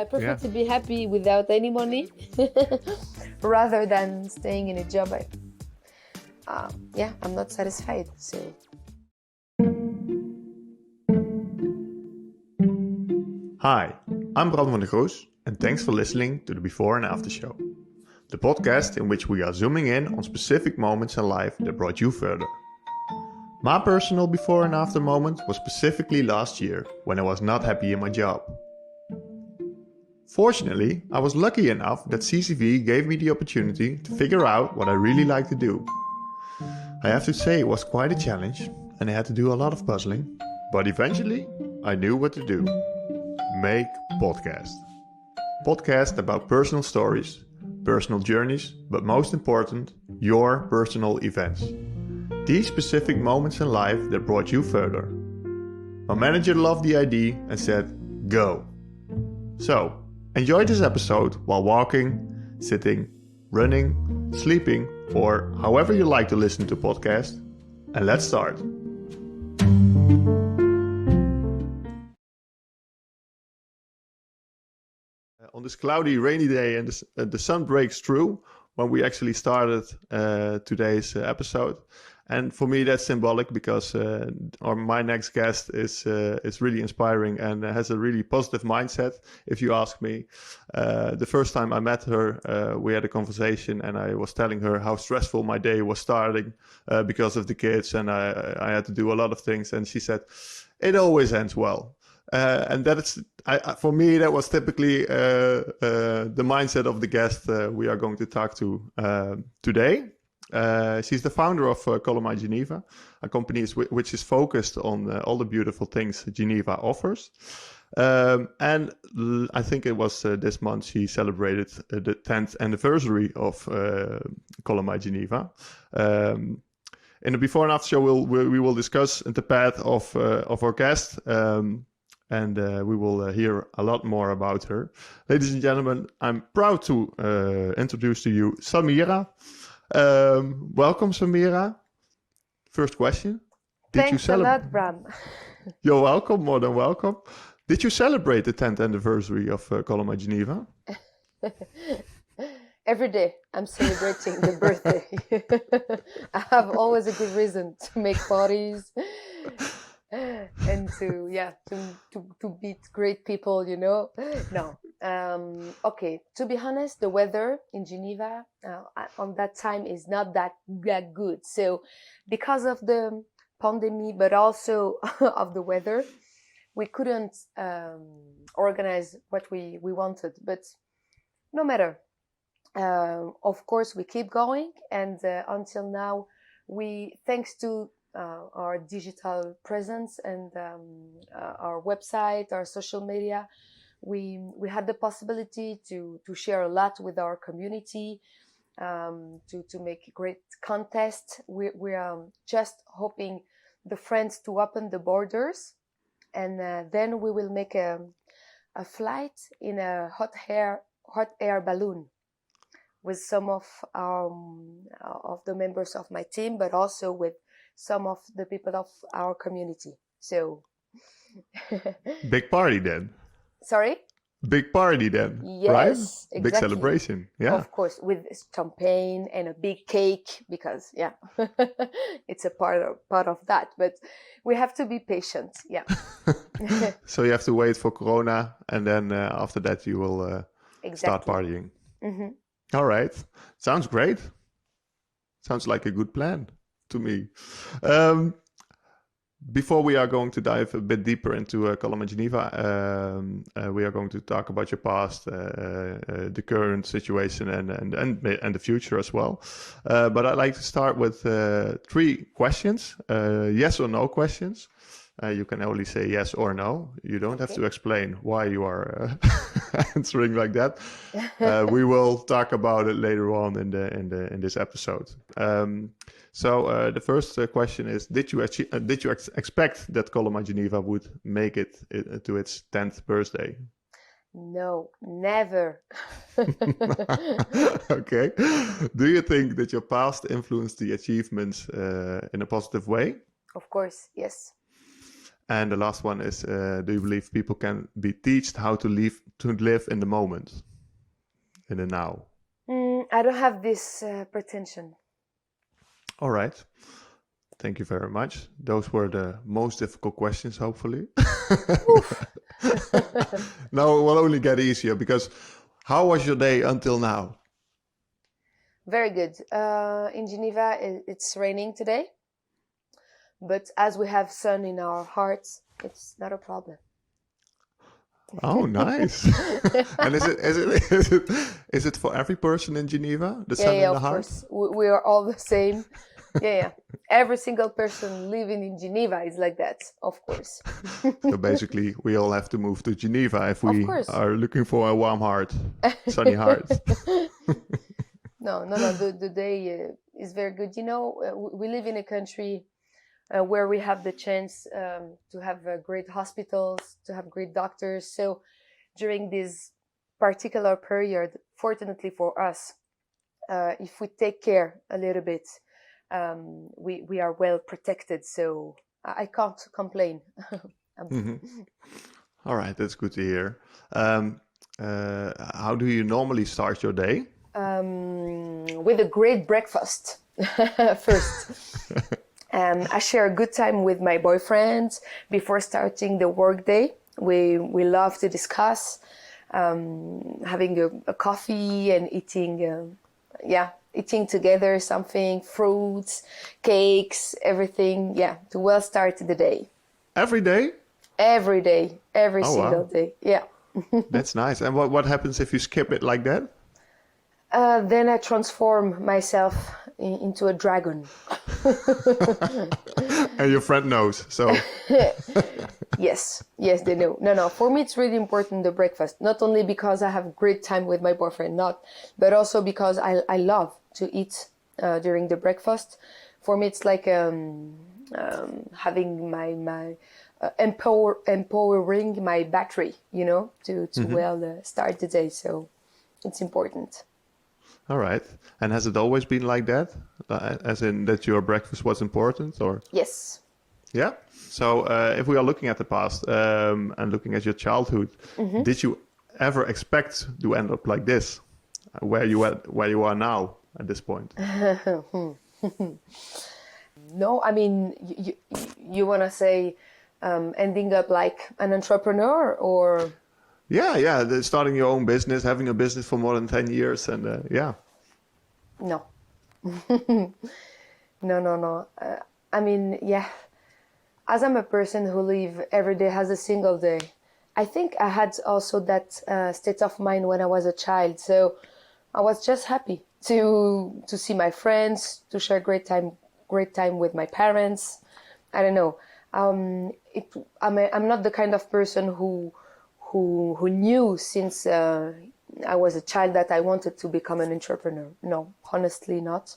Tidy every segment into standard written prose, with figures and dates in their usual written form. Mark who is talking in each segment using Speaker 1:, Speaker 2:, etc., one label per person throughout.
Speaker 1: I prefer
Speaker 2: Yeah.
Speaker 1: to be happy without any money rather than staying in a job. I'm not satisfied. So
Speaker 2: Hi, I'm Bram van der Goos, and thanks for listening to the Before and After Show, the podcast in which we are zooming in on specific moments in life that brought you further. My personal before and after moment was specifically last year when I was not happy in my job. Fortunately, I was lucky enough that CCV gave me the opportunity to figure out what I really like to do. I have to say it was quite a challenge and I had to do a lot of puzzling, but eventually I knew what to do. Make podcast. Podcast about personal stories, personal journeys, but most important, your personal events. These specific moments in life that brought you further. My manager loved the idea and said, go. So, enjoy this episode while walking, sitting, running, sleeping, or however you like to listen to podcasts. And let's start. On this cloudy, rainy day and the sun breaks through when we actually started today's episode. And for me, that's symbolic because my next guest is really inspiring and has a really positive mindset, if you ask me. The first time I met her, we had a conversation and I was telling her how stressful my day was starting because of the kids. And I had to do a lot of things. And she said, it always ends well. And for me, that was typically the mindset of the guest we are going to talk to today. She's the founder of Geneva, a company which is focused on all the beautiful things Geneva offers. And I think it was this month she celebrated the 10th anniversary of Geneva. In the before and after show, we will discuss the path of our guest. And we will hear a lot more about her. Ladies and gentlemen, I'm proud to introduce to you Samira. Welcome, Samira. First question.
Speaker 1: Thanks a lot, Bram.
Speaker 2: You're welcome, more than welcome. Did you celebrate the 10th anniversary of Geneva?
Speaker 1: Every day I'm celebrating the birthday. I have always a good reason to make parties. And to meet great people, No. Okay. To be honest, the weather in Geneva on that time is not that good. So because of the pandemic, but also of the weather, we couldn't organize what we wanted. But no matter. Of course, we keep going. And until now, thanks to our digital presence and our website, our social media, we had the possibility to share a lot with our community, to make great contests. We are just hoping the friends to open the borders, and then we will make a flight in a hot air balloon with some of the members of my team, but also with some of the people of our community. So
Speaker 2: big party then.
Speaker 1: Sorry?
Speaker 2: Big party then,
Speaker 1: yes,
Speaker 2: right?
Speaker 1: Exactly.
Speaker 2: Big celebration, yeah.
Speaker 1: Of course, with champagne and a big cake, because it's a part of that. But we have to be patient,
Speaker 2: So you have to wait for Corona, and then after that you will start partying.
Speaker 1: Mm-hmm.
Speaker 2: All right, sounds great. Sounds like a good plan to me. Before we are going to dive a bit deeper into Geneva, we are going to talk about your past, the current situation, and the future as well. But I'd like to start with 3 questions, yes or no questions. You can only say yes or no. You don't have to explain why you are answering like that. We will talk about it later on in this episode. So the first question is: Did you expect that Geneva would make it to its 10th birthday?
Speaker 1: No, never.
Speaker 2: Okay. Do you think that your past influenced the achievements in a positive way?
Speaker 1: Of course, yes.
Speaker 2: And the last one is, do you believe people can be taught how to live in the moment, in the now?
Speaker 1: I don't have this pretension.
Speaker 2: All right. Thank you very much. Those were the most difficult questions, hopefully. No, it will only get easier, because how was your day until now?
Speaker 1: Very good. In Geneva, it's raining today. But as we have sun in our hearts, it's not a problem.
Speaker 2: Oh, nice. And is it for every person in Geneva? The sun in the
Speaker 1: of
Speaker 2: heart?
Speaker 1: course. We are all the same. Yeah. Every single person living in Geneva is like that, of course.
Speaker 2: So basically, we all have to move to Geneva if we are looking for a warm heart, sunny heart.
Speaker 1: No. The day is very good. You know, we live in a country where we have the chance to have great hospitals, to have great doctors. So during this particular period, fortunately for us, if we take care a little bit, we are well protected. So I can't complain.
Speaker 2: All right, that's good to hear. How do you normally start your day?
Speaker 1: With a great breakfast first. I share a good time with my boyfriend before starting the workday. We love to discuss, having a coffee and eating together something, fruits, cakes, everything. Yeah, to well start the day.
Speaker 2: Every day?
Speaker 1: Every day, every single day. Yeah.
Speaker 2: That's nice. And what happens if you skip it like that?
Speaker 1: Then I transform myself into a dragon.
Speaker 2: And your friend knows, so.
Speaker 1: Yes, they know. No. For me, it's really important, the breakfast. Not only because I have great time with my boyfriend, but also because I love to eat during the breakfast. For me, it's like having my empowering my battery, you know, to well start the day. So it's important.
Speaker 2: All right. And has it always been like that? As in that your breakfast was important, or?
Speaker 1: Yes.
Speaker 2: Yeah. So if we are looking at the past and looking at your childhood, did you ever expect to end up like this, where you are now at this point?
Speaker 1: No, I mean, you want to say ending up like an entrepreneur, or?
Speaker 2: Yeah. Starting your own business, having a business for more than 10 years, and yeah.
Speaker 1: No. No. I mean, yeah. As I'm a person who live every day as a single day, I think I had also that state of mind when I was a child. So I was just happy to see my friends, to share great time with my parents. I don't know. I'm not the kind of person who knew since I was a child that I wanted to become an entrepreneur. No, honestly not.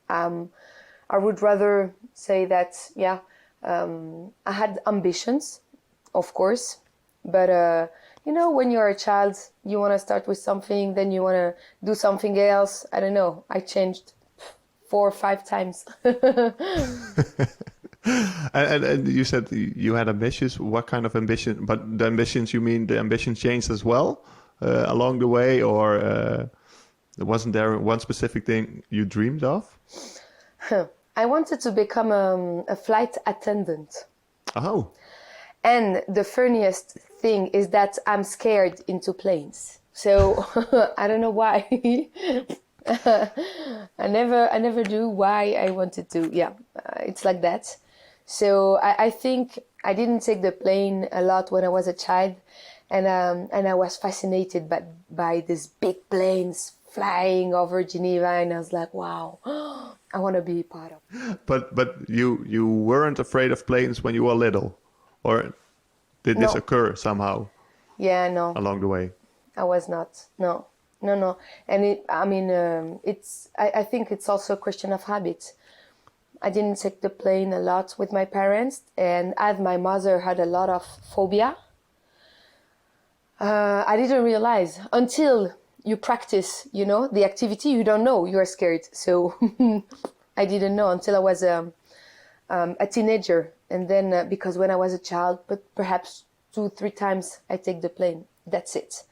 Speaker 1: I would rather say that, I had ambitions, of course, but when you're a child, you want to start with something, then you want to do something else. I don't know. I changed 4 or 5 times.
Speaker 2: And you said you had ambitions. What kind of ambition? But the ambitions, you mean the ambition changed as well along the way, or wasn't there one specific thing you dreamed of?
Speaker 1: I wanted to become a flight attendant.
Speaker 2: Oh. And
Speaker 1: the funniest thing is that I'm scared into planes. So I don't know why. I never do why I wanted to. Yeah, it's like that. So I think I didn't take the plane a lot when I was a child, and I was fascinated by these big planes flying over Geneva, and I was like, wow, I want to be part of.
Speaker 2: But you weren't afraid of planes when you were little, or did this occur somehow?
Speaker 1: Yeah, no.
Speaker 2: Along the way,
Speaker 1: I was not. No. And I think it's also a question of habit. I didn't take the plane a lot with my parents, and as my mother had a lot of phobia, I didn't realize until you practice, the activity, you don't know you are scared. So I didn't know until I was a teenager, And then because when I was a child, but perhaps 2-3 times I take the plane. That's it.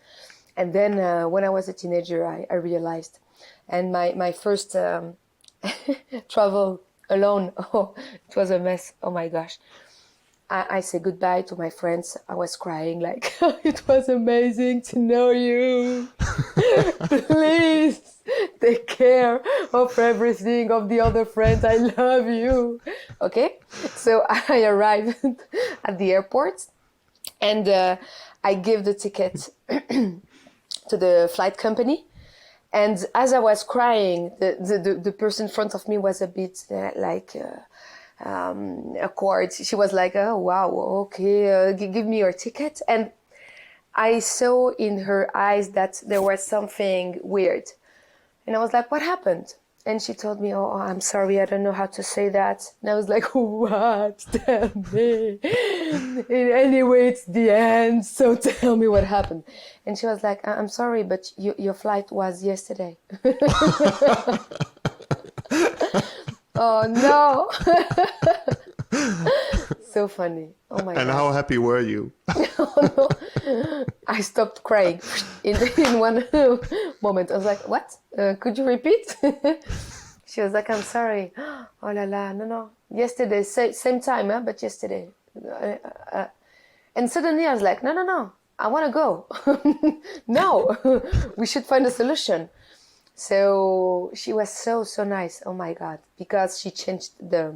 Speaker 1: And then when I was a teenager, I realized. And my first travel alone, oh, it was a mess. Oh my gosh. I said goodbye to my friends. I was crying like, it was amazing to know you. Please take care of everything of the other friends. I love you. Okay. So I arrived at the airport and I gave the ticket to the flight company. And as I was crying, the person in front of me was a bit awkward. She was like, oh, wow, okay, give me your ticket. And I saw in her eyes that there was something weird. And I was like, what happened? And she told me, oh, I'm sorry, I don't know how to say that. And I was like, what? Tell me. Anyway, it's the end, so tell me what happened. And she was like, I'm sorry, but your flight was yesterday. Oh, no. So funny. Oh, my God.
Speaker 2: And how happy were you?
Speaker 1: Oh, no. I stopped crying in one moment. I was like, what? Could you repeat? She was like, I'm sorry. Oh, la, la. No. Yesterday, same time, but yesterday. And suddenly I was like, no. I want to go. No, we should find a solution. So she was so nice. Oh my God, because she changed the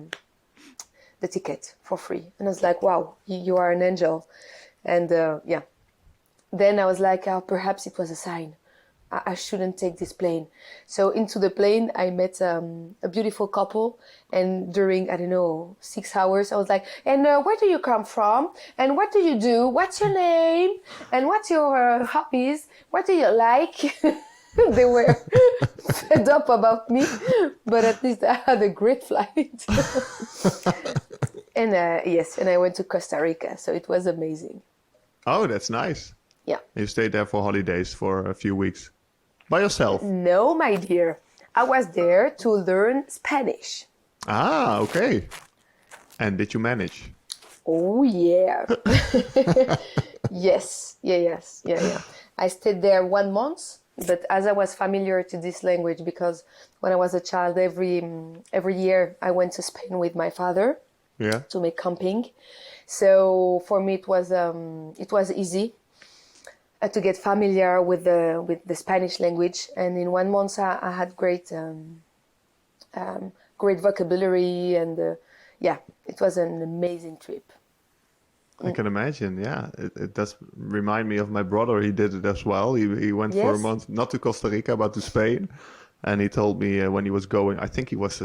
Speaker 1: ticket for free. And I was like, wow, you are an angel. And yeah. Then I was like, oh, perhaps it was a sign. I shouldn't take this plane. So into the plane, I met a beautiful couple. And during, 6 hours, I was like, and where do you come from? And what do you do? What's your name? And what's your hobbies? What do you like? They were fed up about me, but at least I had a great flight. And yes, and I went to Costa Rica, so it was amazing.
Speaker 2: Oh, that's nice.
Speaker 1: Yeah.
Speaker 2: You stayed there for holidays for a few weeks. By yourself?
Speaker 1: No, my dear. I was there to learn Spanish.
Speaker 2: Ah, okay. And did you manage?
Speaker 1: Oh, yeah. Yes. Yeah. I stayed there 1 month. But as I was familiar to this language, because when I was a child, every year I went to Spain with my father to make camping. So for me, it was easy to get familiar with the Spanish language. And in 1 month, I had great vocabulary, and it was an amazing trip.
Speaker 2: I can imagine, yeah. It does remind me of my brother. He did it as well. He went for a month, not to Costa Rica, but to Spain. And he told me when he was going, I think he was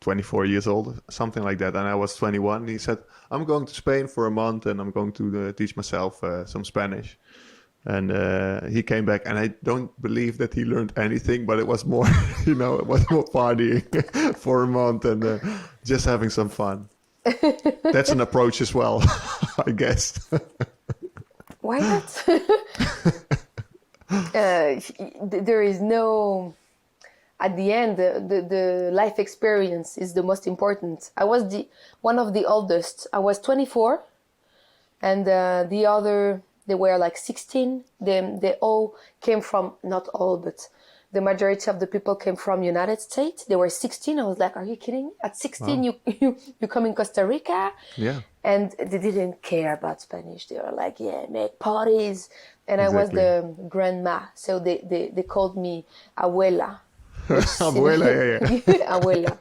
Speaker 2: 24 years old, something like that. And I was 21. He said, I'm going to Spain for a month and I'm going to teach myself some Spanish. And he came back, and I don't believe that he learned anything, but it was more, it was more partying for a month and just having some fun. That's an approach as well, I guess.
Speaker 1: Why not? There is no... At the end, the life experience is the most important. I was one of the oldest. I was 24, and the other, they were like 16. They all came from, not all, but the majority of the people came from United States. They were 16. I was like, are you kidding? At 16, wow. you come in Costa Rica? Yeah. And they didn't care about Spanish. They were like, yeah, make parties. And exactly. I was the grandma. So they called me abuela.
Speaker 2: Abuela, yeah.
Speaker 1: Abuela,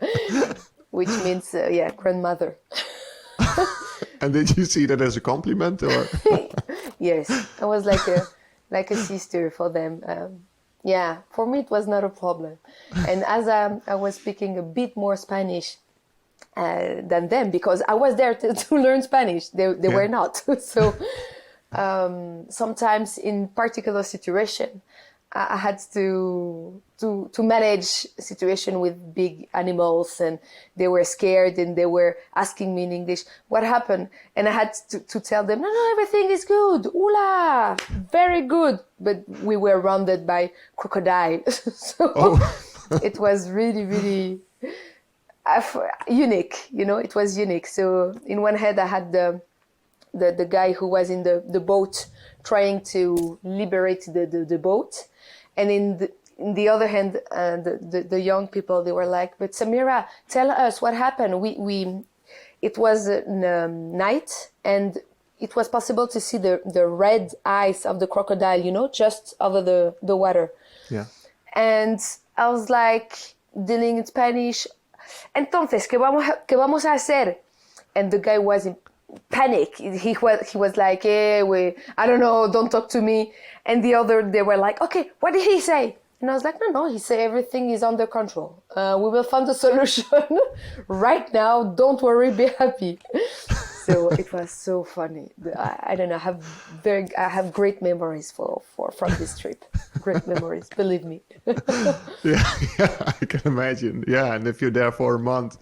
Speaker 1: which means, grandmother.
Speaker 2: And did you see that as a compliment, or?
Speaker 1: Yes, I was like a sister for them. For me it was not a problem. And as I was speaking a bit more Spanish than them, because I was there to learn Spanish, they were not. So sometimes in particular situation, I had to manage a situation with big animals, and they were scared and they were asking me in English, what happened? And I had to tell them, no, everything is good. Hola, very good. But we were surrounded by crocodiles. So it was really, really unique, it was unique. So in one head I had the guy who was in the boat trying to liberate the boat, and in the other hand, the young people, they were like, but Samira, tell us what happened. It was night, and it was possible to see the red eyes of the crocodile, just over the water.
Speaker 2: Yeah.
Speaker 1: And I was like dealing in Spanish. Entonces, ¿qué vamos a hacer? And the guy was in panic. He was like, I don't know, don't talk to me. And they were like, okay, what did he say? And I was like, no, he said everything is under control. We will find a solution right now. Don't worry, be happy. So it was so funny. I don't know. I have great memories from this trip. Great memories, believe me.
Speaker 2: yeah, I can imagine. Yeah, and if you're there for a month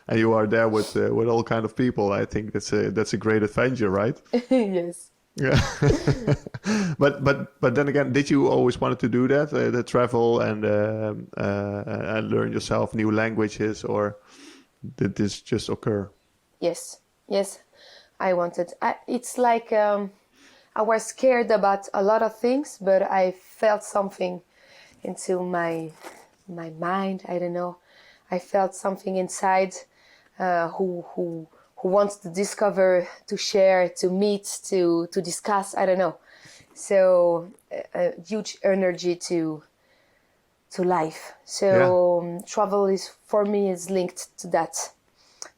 Speaker 2: and you are there with all kind of people, I think that's a great adventure, right?
Speaker 1: Yes.
Speaker 2: Yeah. but then again, did you always wanted to do that, the travel and learn yourself new languages, or did this just occur?
Speaker 1: Yes, I wanted. It's like I was scared about a lot of things, but I felt something into my mind. I don't know. I felt something inside who wants to discover, to share, to meet, to discuss. I don't know. So a huge energy to life. So travel for me is linked to that.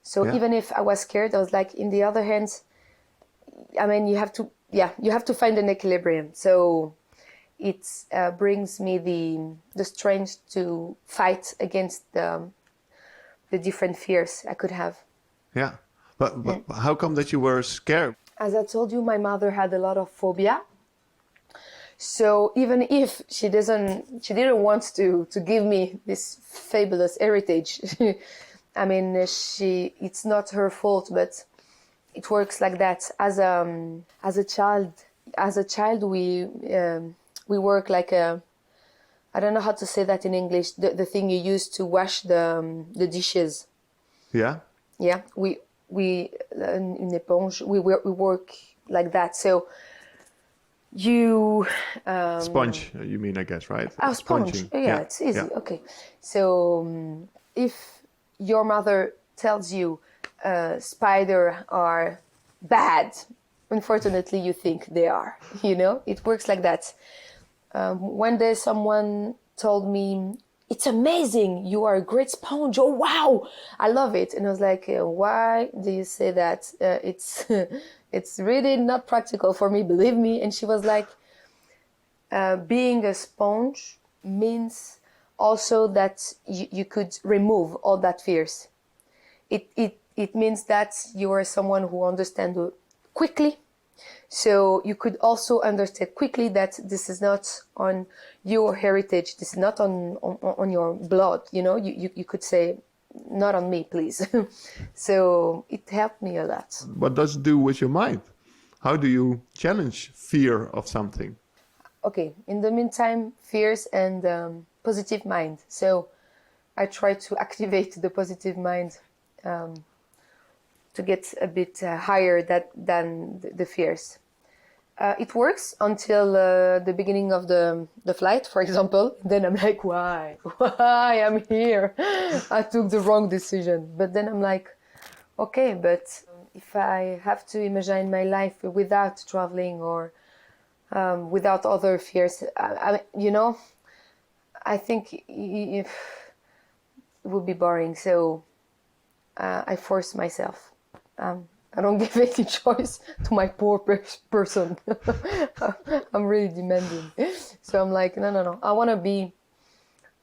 Speaker 1: So even if I was scared, I was like, in the other hand, I mean, you have to find an equilibrium. So it brings me the strength to fight against the different fears I could have.
Speaker 2: Yeah. But how come that you were scared?
Speaker 1: As I told you, my mother had a lot of phobia. So even if she didn't want to give me this fabulous heritage, I mean, it's not her fault, but it works like that. As a child, we work like I don't know how to say that in English. The thing you use to wash the dishes.
Speaker 2: Yeah.
Speaker 1: Yeah, we une éponge. We work like that. So you
Speaker 2: sponge, you mean, I guess, right?
Speaker 1: Oh, sponge. Yeah, it's easy. Yeah. Okay. So if your mother tells you spider are bad, unfortunately you think they are. It works like that. One day someone told me, it's amazing, you are a great sponge. Oh wow, I love it. And I was like, why do you say that? It's really not practical for me, believe me. And she was like, being a sponge means also that you could remove all that fears. It means that you are someone who understands quickly. So you could also understand quickly that this is not on your heritage. This is not on your blood. You could say, not on me, please. So it helped me a lot.
Speaker 2: What does it do with your mind? How do you challenge fear of something?
Speaker 1: Okay, in the meantime, fears and positive mind. So I try to activate the positive mind to get a bit higher than the fears. It works until the beginning of the flight, for example. Then I'm like, why I'm here? I took the wrong decision. But then I'm like, okay, but if I have to imagine my life without traveling or without other fears, I think it would be boring. So I force myself. I don't give any choice to my poor person. I'm really demanding. So I'm like, no. I want to be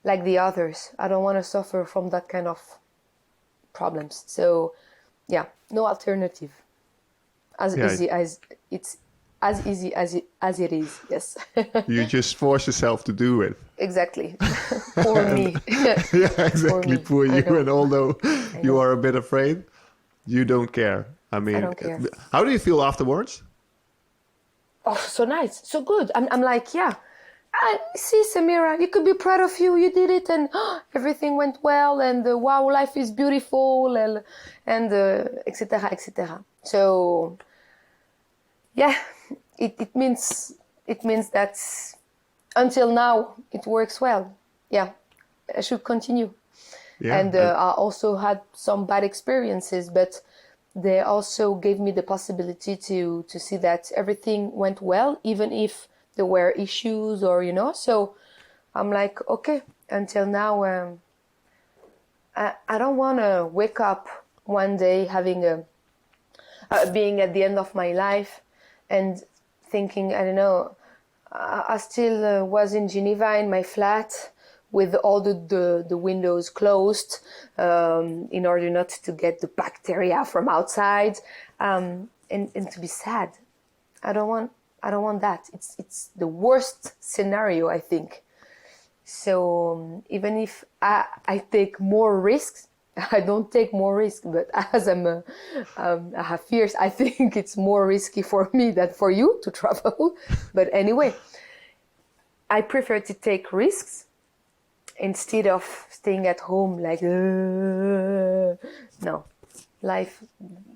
Speaker 1: like the others. I don't want to suffer from that kind of problems. So, yeah, no alternative. Easy as it is. Yes.
Speaker 2: You just force yourself to do it.
Speaker 1: Exactly. For me.
Speaker 2: Yeah, exactly. For you. And although you are a bit afraid, you don't care. I
Speaker 1: don't care.
Speaker 2: How do you feel afterwards?
Speaker 1: Oh, so nice, so good. I'm like, yeah, I see, Samira, you could be proud of you. You did it, and everything went well, and wow, life is beautiful, and etc. etc. So, yeah, it means that until now it works well. Yeah, I should continue.
Speaker 2: Yeah,
Speaker 1: And I also had some bad experiences, but they also gave me the possibility to see that everything went well, even if there were issues or, so I'm like, okay, until now, I don't want to wake up one day having being at the end of my life and thinking, I don't know, I still was in Geneva in my flat with all the windows closed in order not to get the bacteria from outside and to be sad. I don't want that. It's the worst scenario, I think. So even if I take more risks, I don't take more risk, but as I have fears, I think it's more risky for me than for you to travel. But anyway, I prefer to take risks instead of staying at home like, no, life,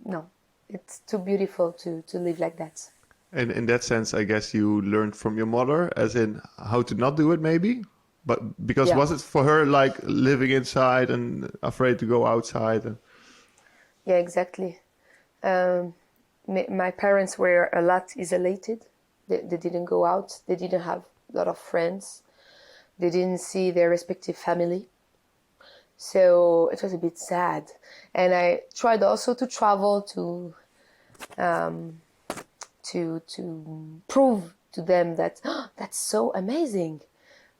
Speaker 1: no, it's too beautiful to live like that.
Speaker 2: and in that sense, I guess you learned from your mother, as in how to not do it, maybe. But because was it for her like living inside and afraid to go outside?
Speaker 1: Yeah, exactly. My parents were a lot isolated. They didn't go out. They didn't have a lot of friends. They didn't see their respective family. So it was a bit sad. And I tried also to travel to prove to them that that's so amazing.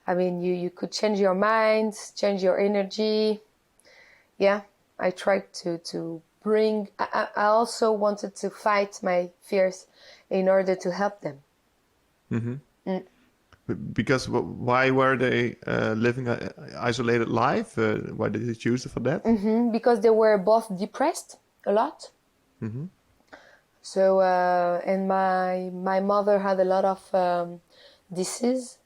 Speaker 1: I mean, you could change your mind, change your energy. Yeah, I tried to bring... I also wanted to fight my fears in order to help them.
Speaker 2: Mm-hmm. Because why were they living an isolated life? Why did they choose for that?
Speaker 1: Because they were both depressed a lot.
Speaker 2: Mm-hmm.
Speaker 1: So, and my mother had a lot of disease,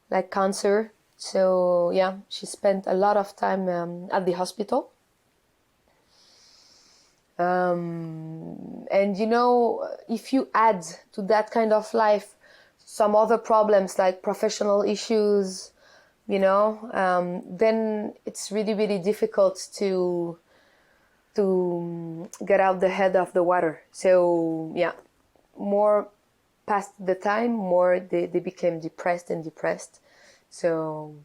Speaker 1: like cancer. So, yeah, she spent a lot of time at the hospital. And, if you add to that kind of life some other problems like professional issues, then it's really, really difficult to get out the head of the water. So, yeah, more past the time, more they became depressed. So,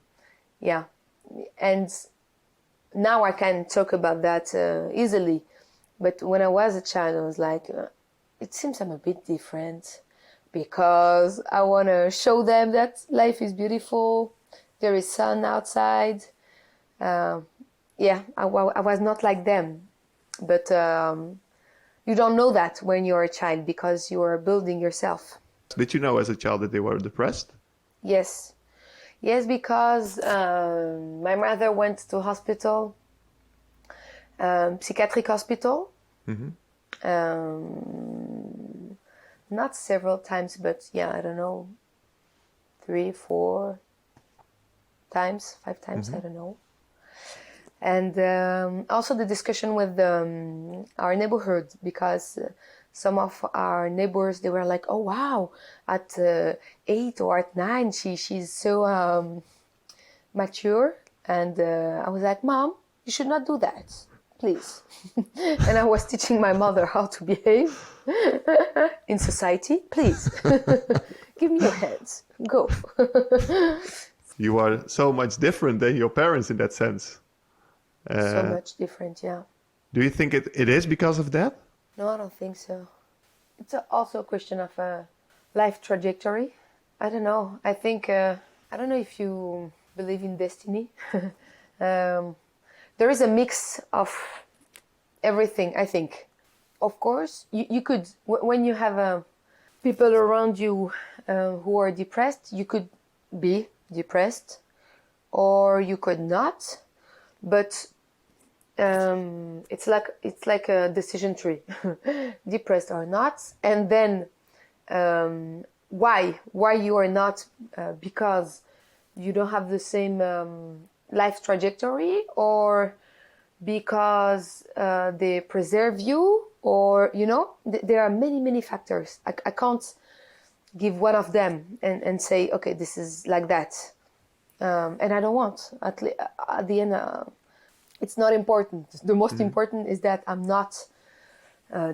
Speaker 1: yeah. And now I can talk about that easily. But when I was a child, I was like, it seems I'm a bit different because I want to show them that life is beautiful. There is sun outside. Yeah, I was not like them. But you don't know that when you're a child because you are building yourself.
Speaker 2: Did you know as a child that they were depressed?
Speaker 1: Yes. Yes, because my mother went to hospital, psychiatric hospital.
Speaker 2: Mm-hmm.
Speaker 1: Not several times, but yeah, I don't know, 3, 4 times, 5 times, I don't know. And also the discussion with our neighborhood, because some of our neighbors, they were like, oh, wow, at 8 or at 9, she's so mature. And I was like, Mom, you should not do that, please. And I was teaching my mother how to behave in society. Please, give me your hands, go.
Speaker 2: You are so much different than your parents in that sense.
Speaker 1: So much different, yeah.
Speaker 2: Do you think it is because of that?
Speaker 1: No, I don't think so. It's also a question of life trajectory. I don't know. I think, I don't know if you believe in destiny. There is a mix of everything, I think. Of course, you could, when you have people around you who are depressed, you could be depressed or you could not. But it's like a decision tree, depressed or not. And then why you are not, because you don't have the same life trajectory, or because they preserve you, or there are many factors. I can't give one of them and say, okay, this is like that, and I don't want. At the end, it's not important. The most important is that I'm not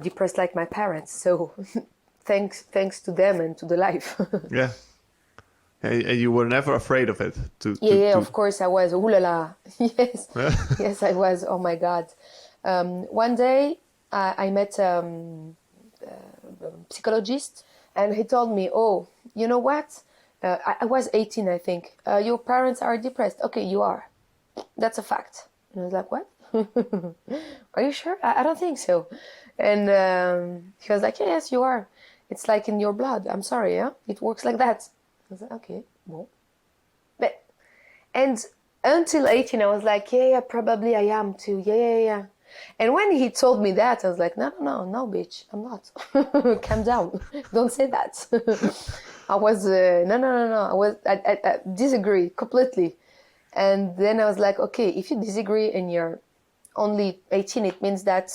Speaker 1: depressed like my parents. So thanks to them and to the life.
Speaker 2: Yeah. And you were never afraid of it?
Speaker 1: Yeah, of course I was. Ooh la la. Yes, yes, I was. Oh my God. One day I met a psychologist, and he told me, oh, you know what? I was 18, I think. Your parents are depressed. Okay, you are. That's a fact. And I was like, what? Are you sure? I don't think so. And he was like, yeah, yes, you are. It's like in your blood. I'm sorry, yeah? It works like that. I was like, okay, well. But, and until 18, I was like, yeah, probably I am too. Yeah. And when he told me that, I was like, no, bitch, I'm not. Calm down. Don't say that. I was, no. I disagree completely. And then I was like, okay, if you disagree and you're only 18, it means that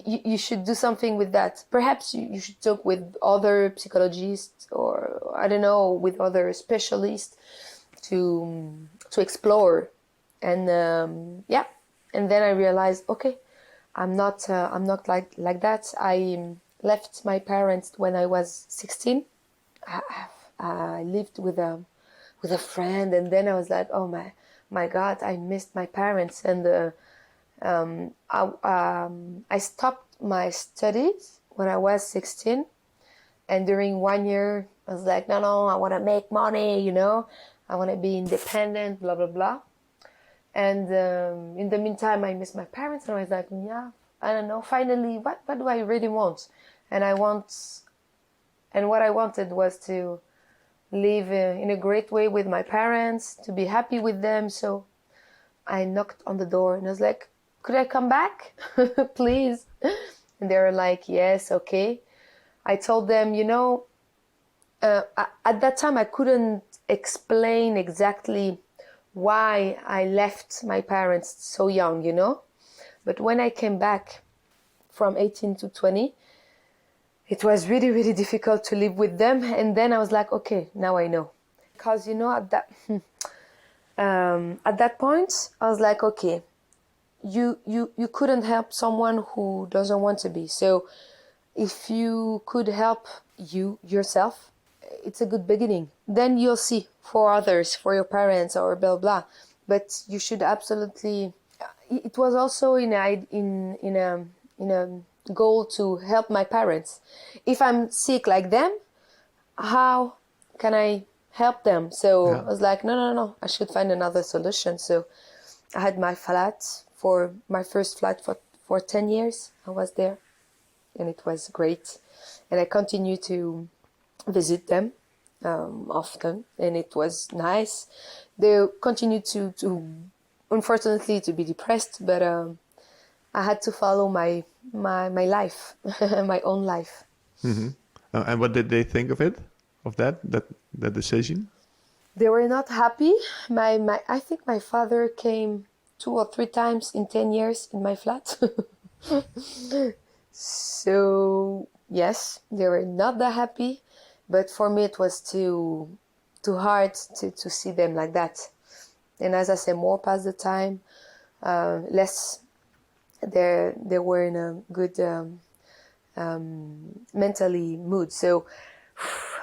Speaker 1: you should do something with that. Perhaps you should talk with other psychologists, or I don't know, with other specialists to explore. And yeah, and then I realized, okay, I'm not like that. I left my parents when I was 16. I lived with a friend, and then I was like, oh my God, I missed my parents. And I stopped my studies when I was 16, and during 1 year I was like, no, I want to make money, I want to be independent, blah blah blah. And in the meantime, I missed my parents, and I was like, yeah, I don't know. Finally, what do I really want? And what I wanted was to live in a great way with my parents, to be happy with them. So I knocked on the door, and I was like, could I come back? Please? And they were like, yes, okay. I told them, at that time I couldn't explain exactly why I left my parents so young, But when I came back from 18 to 20, it was really, really difficult to live with them. And then I was like, okay, now I know. Because, at that point, I was like, okay, you couldn't help someone who doesn't want to be. So if you could help yourself, it's a good beginning. Then you'll see for others, for your parents or blah blah. But you should absolutely. It was also in a goal to help my parents. If I'm sick like them, how can I help them? So I was like, no, I should find another solution. So I had my first flat for 10 years. I was there, and it was great. And I continue to visit them often, and it was nice. They continued to unfortunately to be depressed, but I had to follow my life, my own life.
Speaker 2: Mm-hmm. And what did they think of it, of that decision?
Speaker 1: They were not happy. I think my father came 2 or 3 times in 10 years in my flat. So yes, they were not that happy, but for me it was too hard to see them like that. And as I said, more past the time, less they were in a good mentally mood. So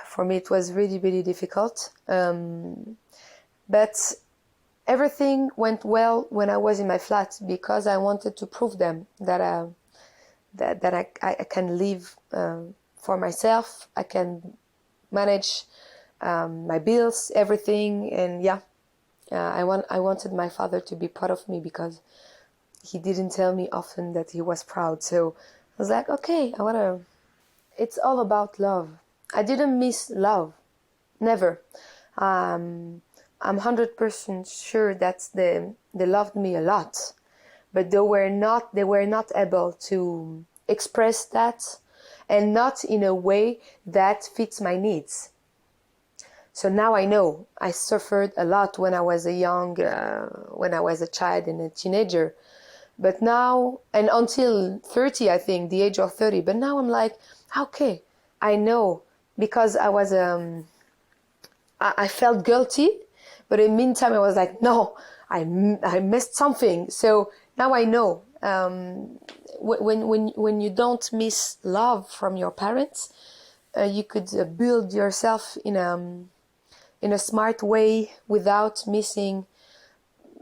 Speaker 1: for me it was really, really difficult. But everything went well when I was in my flat, because I wanted to prove them that I can live for myself. I can manage my bills, everything, and yeah. I wanted my father to be proud of me, because he didn't tell me often that he was proud. So I was like, okay, it's all about love. I didn't miss love, never. I'm 100% sure that they loved me a lot, but they were not able to express that and not in a way that fits my needs. So now I know. I suffered a lot when I was when I was a child and a teenager. But now, and until 30, I think, the age of 30. But now I'm like, okay, I know, because I felt guilty. But in the meantime, I was like, no, I missed something. So now I know. When you don't miss love from your parents, you could build yourself in a smart way without missing.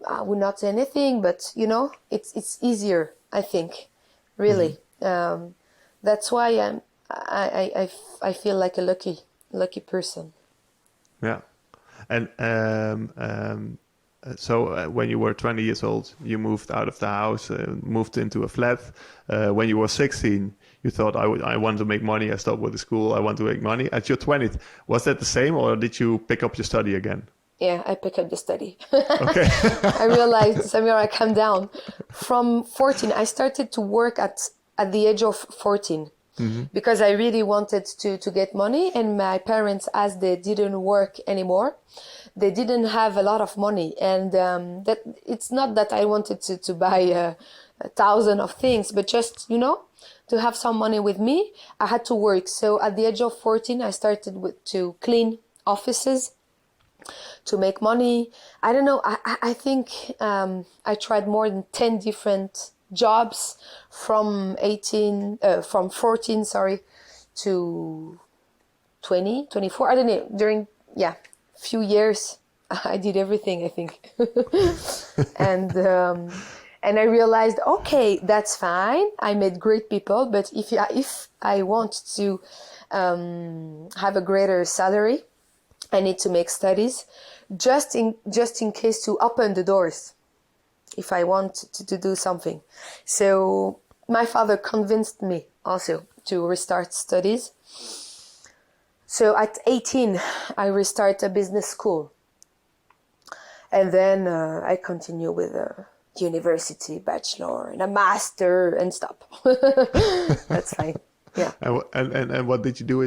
Speaker 1: I would not say anything, but it's easier, I think, really. That's why I feel like a lucky person.
Speaker 2: Yeah. And so when you were 20 years old, you moved out of the house, moved into a flat. When you were 16, you thought, I want to make money. I stopped with the school. I want to make money. At your 20th, was that the same, or did you pick up your study again?
Speaker 1: Yeah, I picked up the study.
Speaker 2: Okay.
Speaker 1: I realized, Samira, calm down. From 14, I started to work at the age of 14. Because I really wanted to get money, and my parents, as they didn't work anymore, they didn't have a lot of money, and that it's not that I wanted to buy a thousand of things, but just to have some money with me, I had to work. So at the age of 14, I started to clean offices to make money. I don't know. I think I tried more than 10 different jobs from 14, to 20, 24. I don't know. During few years, I did everything, I think. and I realized, okay, that's fine. I met great people, but if I want to have a greater salary, I need to make studies, just in case, to open the doors if I want to do something. So my father convinced me also to restart studies. So at 18, I restart a business school. And then I continue with a university bachelor and a master and stop. That's fine. Yeah.
Speaker 2: And what did you do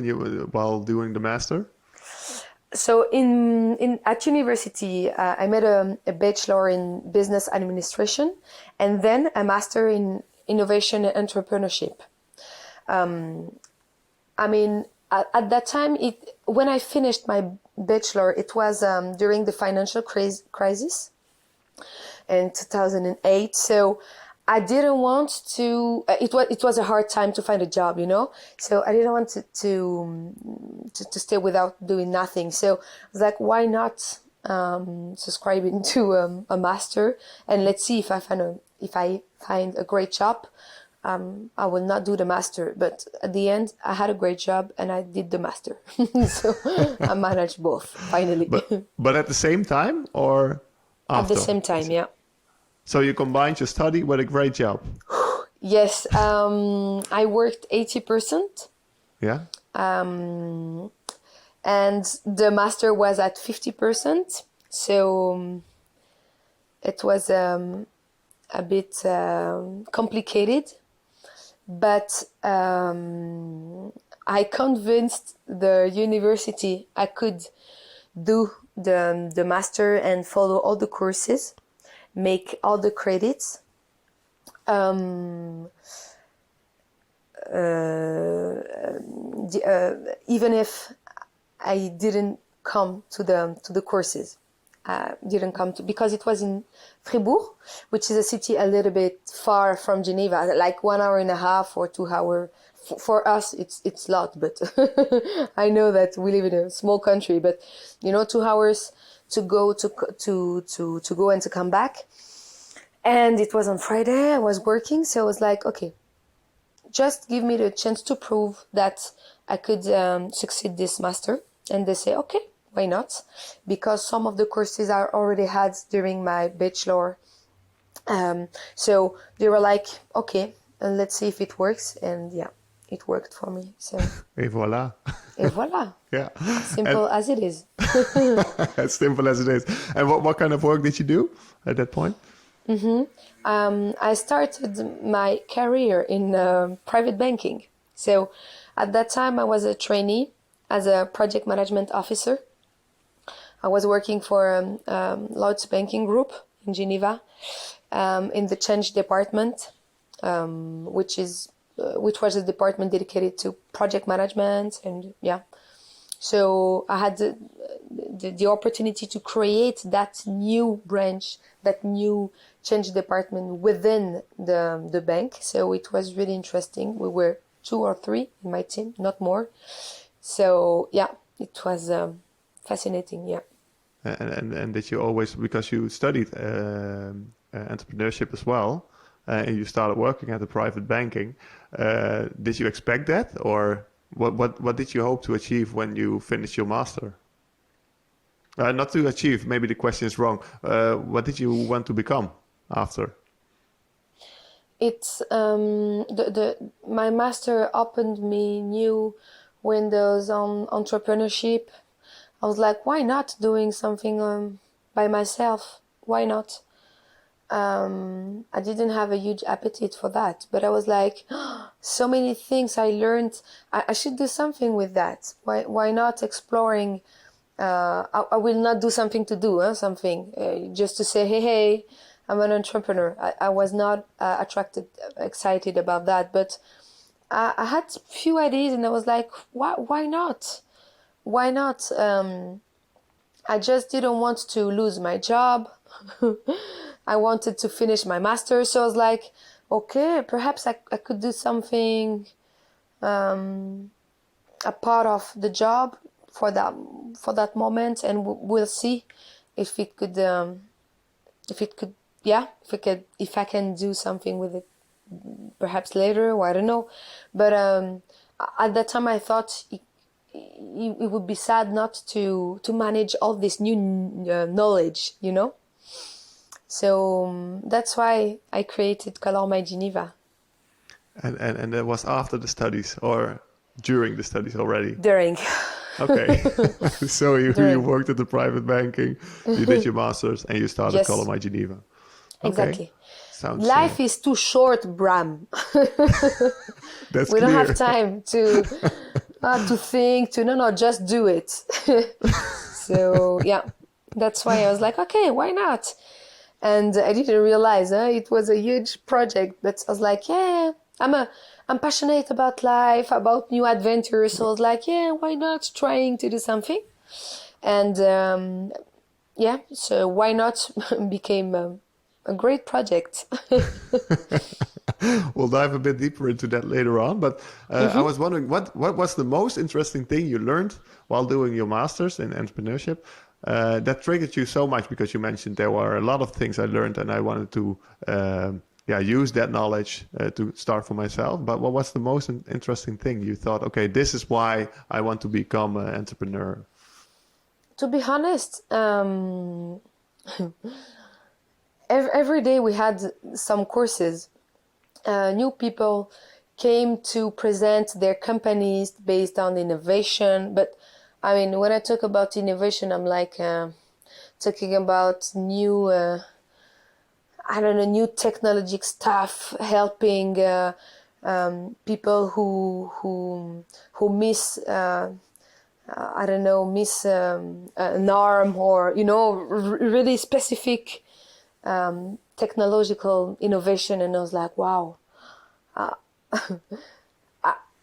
Speaker 2: while doing the master?
Speaker 1: So at university, I made a bachelor in business administration, and then a master in innovation and entrepreneurship. At that time, when I finished my bachelor, it was during the financial crisis in 2008. So I didn't want to. It was a hard time to find a job, So I didn't want to stay without doing nothing. So I was like, why not subscribing to a master, and let's see if I find a great job. I will not do the master, but at the end, I had a great job and I did the master. So I managed both finally.
Speaker 2: But at the same time, or after?
Speaker 1: At the same time, yeah.
Speaker 2: So you combined your study with a great job.
Speaker 1: Yes, I worked 80%.
Speaker 2: Yeah.
Speaker 1: And the master was at 50%. So it was a bit complicated. But I convinced the university I could do the master and follow all the courses, make all the credits. Even if I didn't come to the courses, because it was in Fribourg, which is a city a little bit far from Geneva, like 1 hour and a half or 2 hours. For us, it's a lot, but I know that we live in a small country. But 2 hours to go to go and to come back. And it was on Friday. I was working, so I was like, okay, just give me the chance to prove that I could succeed this master. And they say, okay, why not? Because some of the courses I already had during my bachelor. So they were like, okay, let's see if it works. And yeah, it worked for me. So.
Speaker 2: Et voilà.
Speaker 1: Et voilà.
Speaker 2: Yeah.
Speaker 1: Simple as it is.
Speaker 2: As simple as it is. And what kind of work did you do at that point?
Speaker 1: I started my career in private banking. So At that time, I was a trainee as a project management officer. I was working for Lloyd's banking group in Geneva, in the change department, which was a department dedicated to project management, and yeah. So I had the opportunity to create that new branch, that new change department within the bank. So it was really interesting. We were 2 or 3 in my team, not more. So yeah, it was fascinating. Yeah.
Speaker 2: And did you always, because you studied entrepreneurship as well, and you started working at the private banking, did you expect that, or what did you hope to achieve when you finished your master? Not to achieve, maybe the question is wrong. What did you want to become after?
Speaker 1: It's my master opened me new windows on entrepreneurship. I was like, why not doing something by myself? Why not? I didn't have a huge appetite for that, but I was like, so many things I learned. I should do something with that. Why not exploring? I will not do something to do something just to say, hey, I'm an entrepreneur. I was not excited about that, but I had few ideas, and I was like, why not? Why not? I just didn't want to lose my job. I wanted to finish my master's, so I was like, okay, perhaps I could do something, a part of the job for that moment, and we'll see if I can do something with it, perhaps later, or I don't know. But at that time, I thought it would be sad not to manage all this new knowledge, you know. So that's why I created Color My Geneva.
Speaker 2: And that was after the studies or during the studies already?
Speaker 1: During.
Speaker 2: Okay. So you worked at the private banking, you did your master's, and you started
Speaker 1: Yes.
Speaker 2: Color My Geneva. Okay.
Speaker 1: Exactly.
Speaker 2: Sounds,
Speaker 1: Life is too short, Bram.
Speaker 2: That's
Speaker 1: We
Speaker 2: clear.
Speaker 1: don't have time to think, just do it. So yeah, that's why I was like, okay, why not? And I didn't realize it was a huge project, but I was like, yeah, I'm passionate about life, about new adventures. So I was like, yeah, why not trying to do something? And yeah, so why not became a great project.
Speaker 2: We'll dive a bit deeper into that later on. But I was wondering, what was the most interesting thing you learned while doing your master's in entrepreneurship that triggered you so much? Because you mentioned there were a lot of things I learned and I wanted to use that knowledge to start for myself. But what was the most interesting thing you thought, okay, this is why I want to become an entrepreneur?
Speaker 1: To be honest, every day we had some courses. New people came to present their companies based on innovation. But I mean, when I talk about innovation, I'm like talking about new, new technologic stuff, helping people who miss, miss an arm, or really specific technological innovation. And I was like, wow.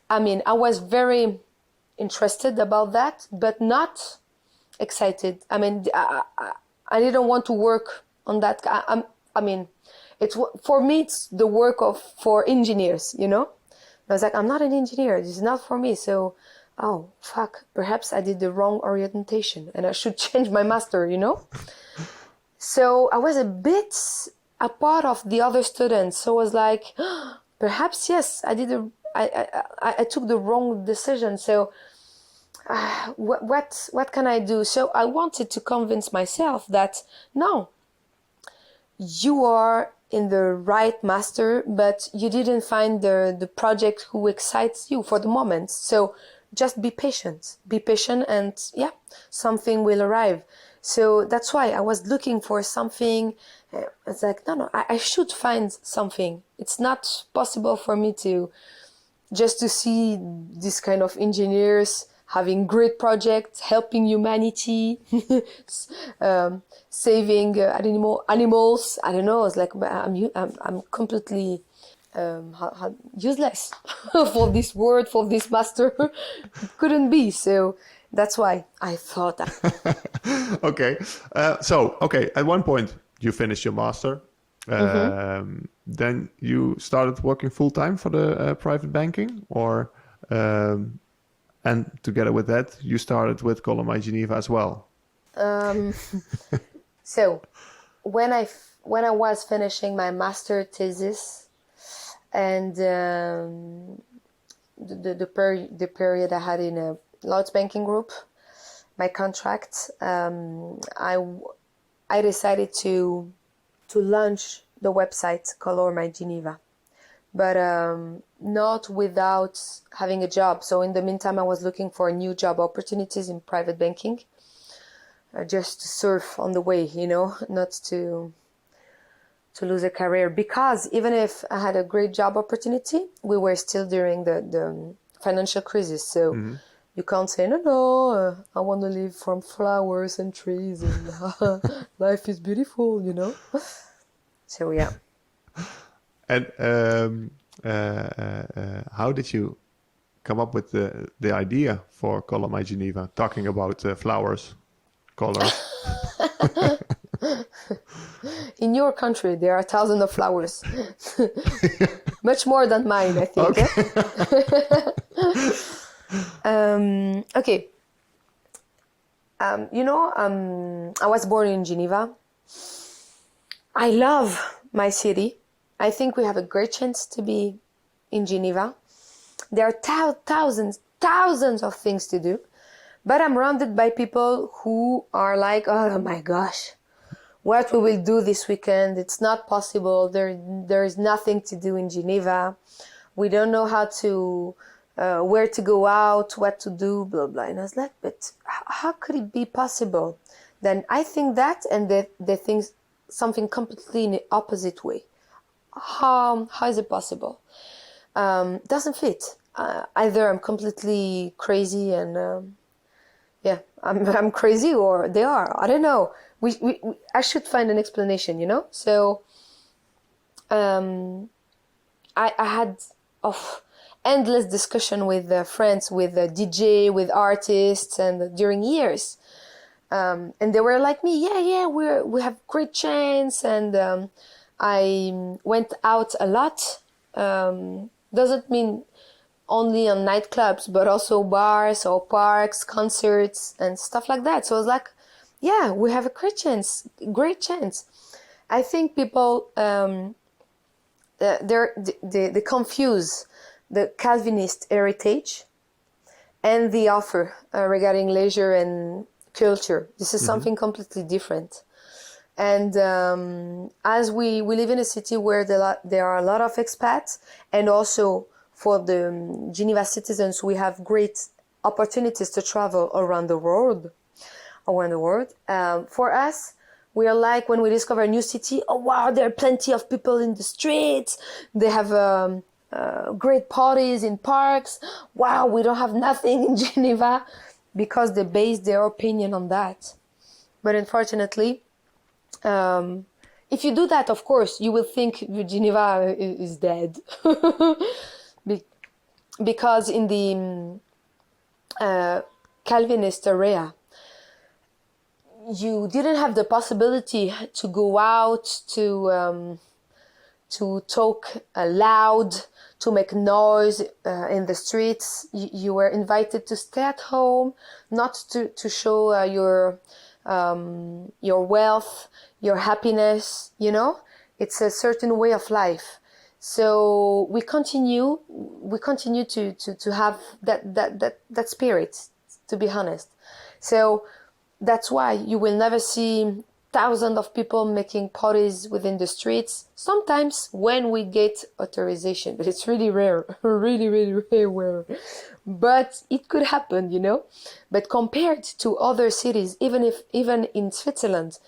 Speaker 1: I was very interested about that, but not excited. I mean, I didn't want to work on that. It's for me, it's the work for engineers, I was like, I'm not an engineer. This is not for me. So, oh, fuck, perhaps I did the wrong orientation and I should change my master, So I was a bit a part of the other students. So I was like, perhaps, yes, I took the wrong decision. So what can I do? So I wanted to convince myself that no, you are in the right master, but you didn't find the project who excites you for the moment. So just be patient, and yeah, something will arrive. So that's why I was looking for something. It's like, no, I should find something. It's not possible for me to just to see this kind of engineers having great projects, helping humanity, saving animals. I don't know. It's like I'm completely useless for this word, for this master. It couldn't be. So that's why I thought that.
Speaker 2: Okay. At one point you finished your master. Then you started working full time for the private banking, or and together with that you started with Column Geneva as well.
Speaker 1: So when I was finishing my master thesis, and the period I had in a large banking group, my contract, I decided to launch the website Color Geneva, but not without having a job. So in the meantime, I was looking for new job opportunities in private banking, just to surf on the way, not to lose a career. Because even if I had a great job opportunity, we were still during the financial crisis. So you can't say, no, I want to live from flowers and trees and life is beautiful, So, yeah.
Speaker 2: And how did you come up with the idea for Column Geneva, talking about flowers, colors?
Speaker 1: In your country, there are thousands of flowers. Much more than mine, I think. Okay. I was born in Geneva. I love my city. I think we have a great chance to be in Geneva. There are thousands of things to do, but I'm surrounded by people who are like, oh my gosh, what we will do this weekend? It's not possible. There is nothing to do in Geneva. We don't know how to, where to go out, what to do, blah, blah. And I was like, but how could it be possible? Then I think that, and they think something completely in the opposite way. How is it possible? Doesn't fit. Either I'm completely crazy and I'm crazy, or they are. I don't know. I should find an explanation, So I had endless discussion with friends, with DJ, with artists, and during years. And they were like me, yeah, we have great chance, and I went out a lot. Doesn't mean only on nightclubs, but also bars or parks, concerts, and stuff like that. So I was like, yeah, we have a great chance. I think people they confuse the Calvinist heritage and the offer regarding leisure and culture. This is something completely different. And as we live in a city where there are a lot of expats, and also for the Geneva citizens, we have great opportunities to travel around the world. For us, we are like, when we discover a new city, oh wow, there are plenty of people in the streets. They have great parties in parks. Wow, we don't have nothing in Geneva, because they base their opinion on that. But unfortunately, if you do that, of course, you will think Geneva is dead. Because in the Calvinist area, you didn't have the possibility to go out, to talk loud, to make noise in the streets. You were invited to stay at home, not to show your wealth, your happiness. It's a certain way of life. So we continue to have that spirit, to be honest. So that's why you will never see thousands of people making parties within the streets. Sometimes when we get authorization, but it's really rare, really, really rare. But it could happen, But compared to other cities, even in Switzerland,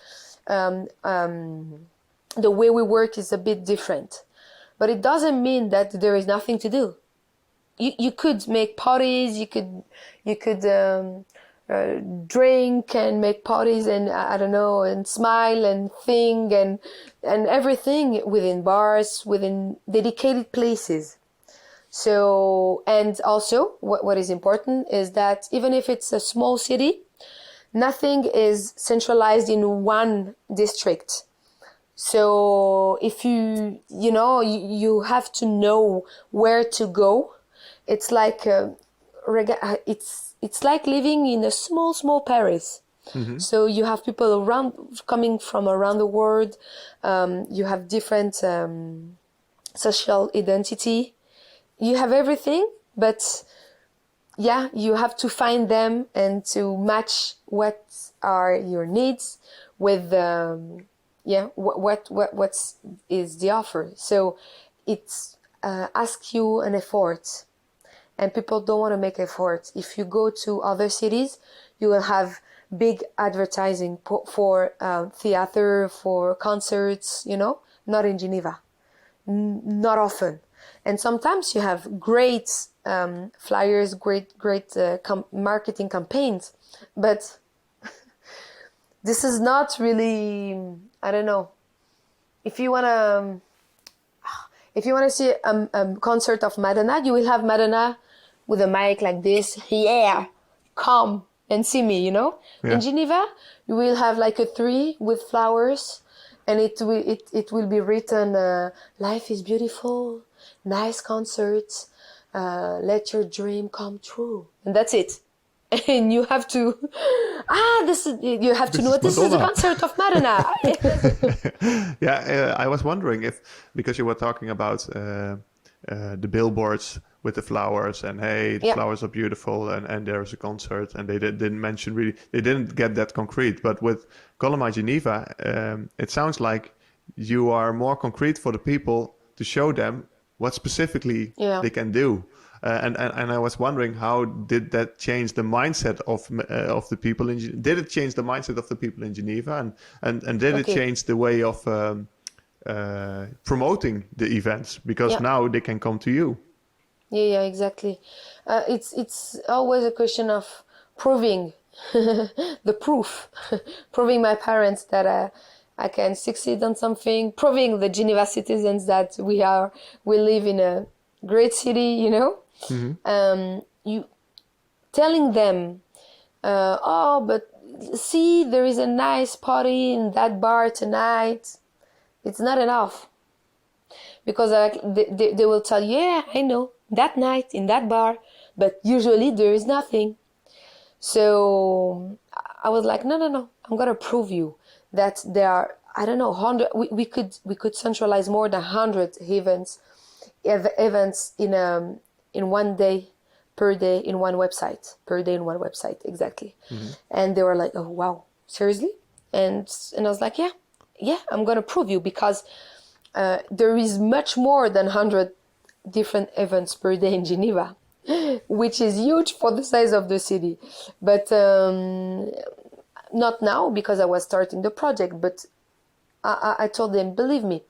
Speaker 1: the way we work is a bit different. But it doesn't mean that there is nothing to do. you could make parties, you could drink and make parties, and I don't know, and smile and think and everything within bars, within dedicated places. So, and also what is important is that even if it's a small city, nothing is centralized in one district. So if you have to know where to go. It's like it's like living in a small Paris.
Speaker 2: Mm-hmm.
Speaker 1: So you have people coming from around the world. You have different social identity. You have everything, but yeah, you have to find them and to match what are your needs with what is the offer. So it's ask you an effort, and people don't want to make effort. If you go to other cities, you will have big advertising for theater, for concerts, not in Geneva, not often. And sometimes you have great flyers, great marketing campaigns, but this is not really, I don't know. If you want to see a concert of Madonna, you will have Madonna with a mic like this. Yeah, come and see me, Yeah. In Geneva, you will have like a tree with flowers, and it will be written, life is beautiful, nice concerts, let your dream come true. And that's it. And you have to, you have to know this is a concert of Madonna.
Speaker 2: Yeah, I was wondering if, because you were talking about the billboards with the flowers, and hey, the flowers are beautiful, and there's a concert, and they didn't mention really, they didn't get that concrete. But with Coloma Geneva, it sounds like you are more concrete for the people to show them what specifically they can do. And I was wondering, how did that change the mindset of the people in Geneva? Did it change the mindset of the people in Geneva, and did it change the way of promoting the events, because now they can come to you?
Speaker 1: Yeah, exactly. It's always a question of proving the proof, proving my parents that I can succeed on something, proving the Geneva citizens that we live in a great city,
Speaker 2: Mm-hmm.
Speaker 1: You telling them, but see, there is a nice party in that bar tonight. It's not enough, because they will tell you, yeah, I know, that night in that bar, but usually there is nothing. So I was like, no, I'm gonna prove you that there are, I don't know, 100. We could centralize more than 100 events in one day, per day in one website, exactly.
Speaker 2: Mm-hmm.
Speaker 1: And they were like, oh wow, seriously? And I was like, yeah, I'm gonna prove you, because there is much more than 100 different events per day in Geneva, which is huge for the size of the city. But not now, because I was starting the project, but I told them, believe me,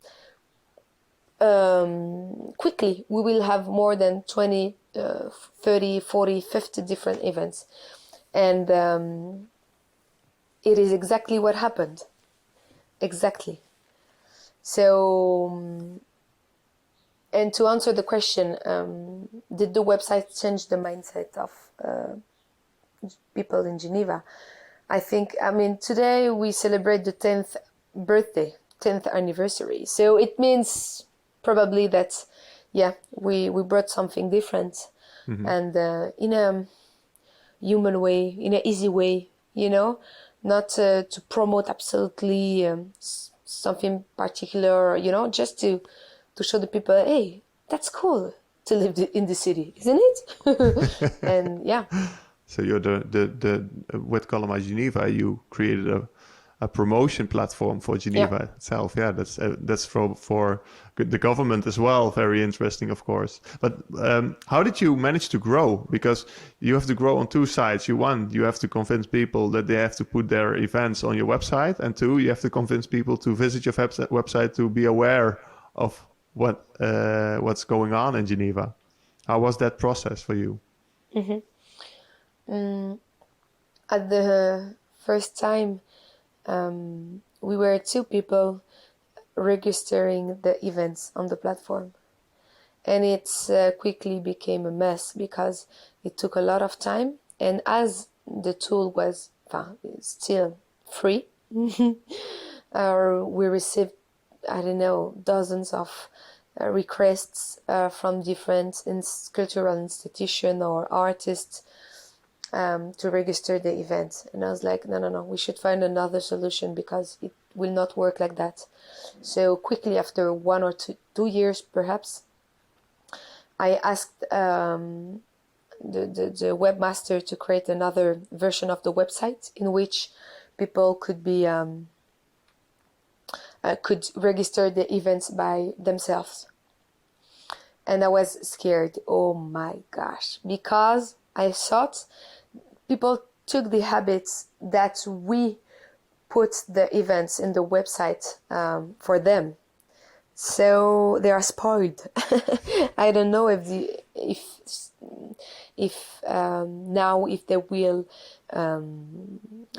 Speaker 1: quickly we will have more than 20, 30, 40, 50 different events. And it is exactly what happened. Exactly. So, and to answer the question, did the website change the mindset of people in Geneva? I think, today we celebrate the 10th anniversary. So it means probably that, we brought something different, mm-hmm. and in a human way, in an easy way, not to promote absolutely something particular, just to show the people, hey, that's cool to live in the city, isn't it? And
Speaker 2: So you're the with Coloma Geneva, you created a promotion platform for Geneva itself. Yeah, that's for the government as well. Very interesting, of course. But how did you manage to grow? Because you have to grow on two sides. You have to convince people that they have to put their events on your website, and two, you have to convince people to visit your website to be aware of what's going on in Geneva. How was that process for you?
Speaker 1: At the first time, we were 2 people registering the events on the platform. And it quickly became a mess because it took a lot of time. And as the tool was still free, we received, I don't know, dozens of requests from different cultural institutions or artists to register the event. And I was like, no, we should find another solution because it will not work like that. So quickly, after 1 or 2 years perhaps, I asked the webmaster to create another version of the website in which people could be could register the events by themselves. And I was scared, oh my gosh, because I thought people took the habits that we put the events in the website for them. So they are spoiled. I don't know if now if they will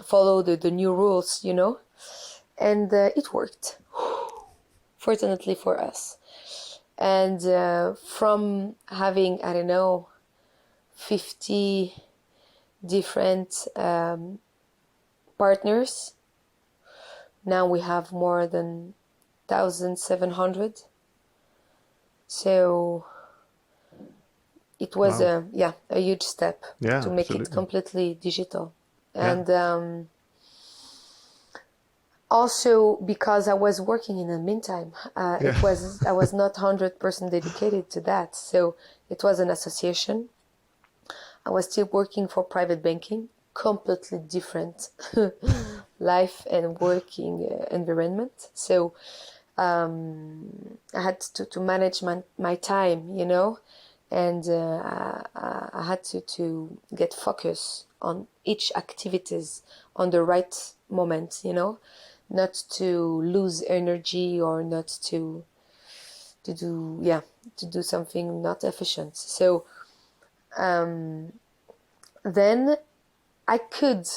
Speaker 1: follow the new rules, you know, and it worked, fortunately for us. And from having, I don't know, 50 different partners, now we have more than 1,700. So it was a huge step to make it completely digital. And also because I was working in the meantime, I was not 100% dedicated to that. So it was an association. I was still working for private banking, completely different life and working environment. So I had to manage my time, you know, and I had to get focus on each activities on the right moment, you know, not to lose energy or not to do something not efficient. So then I could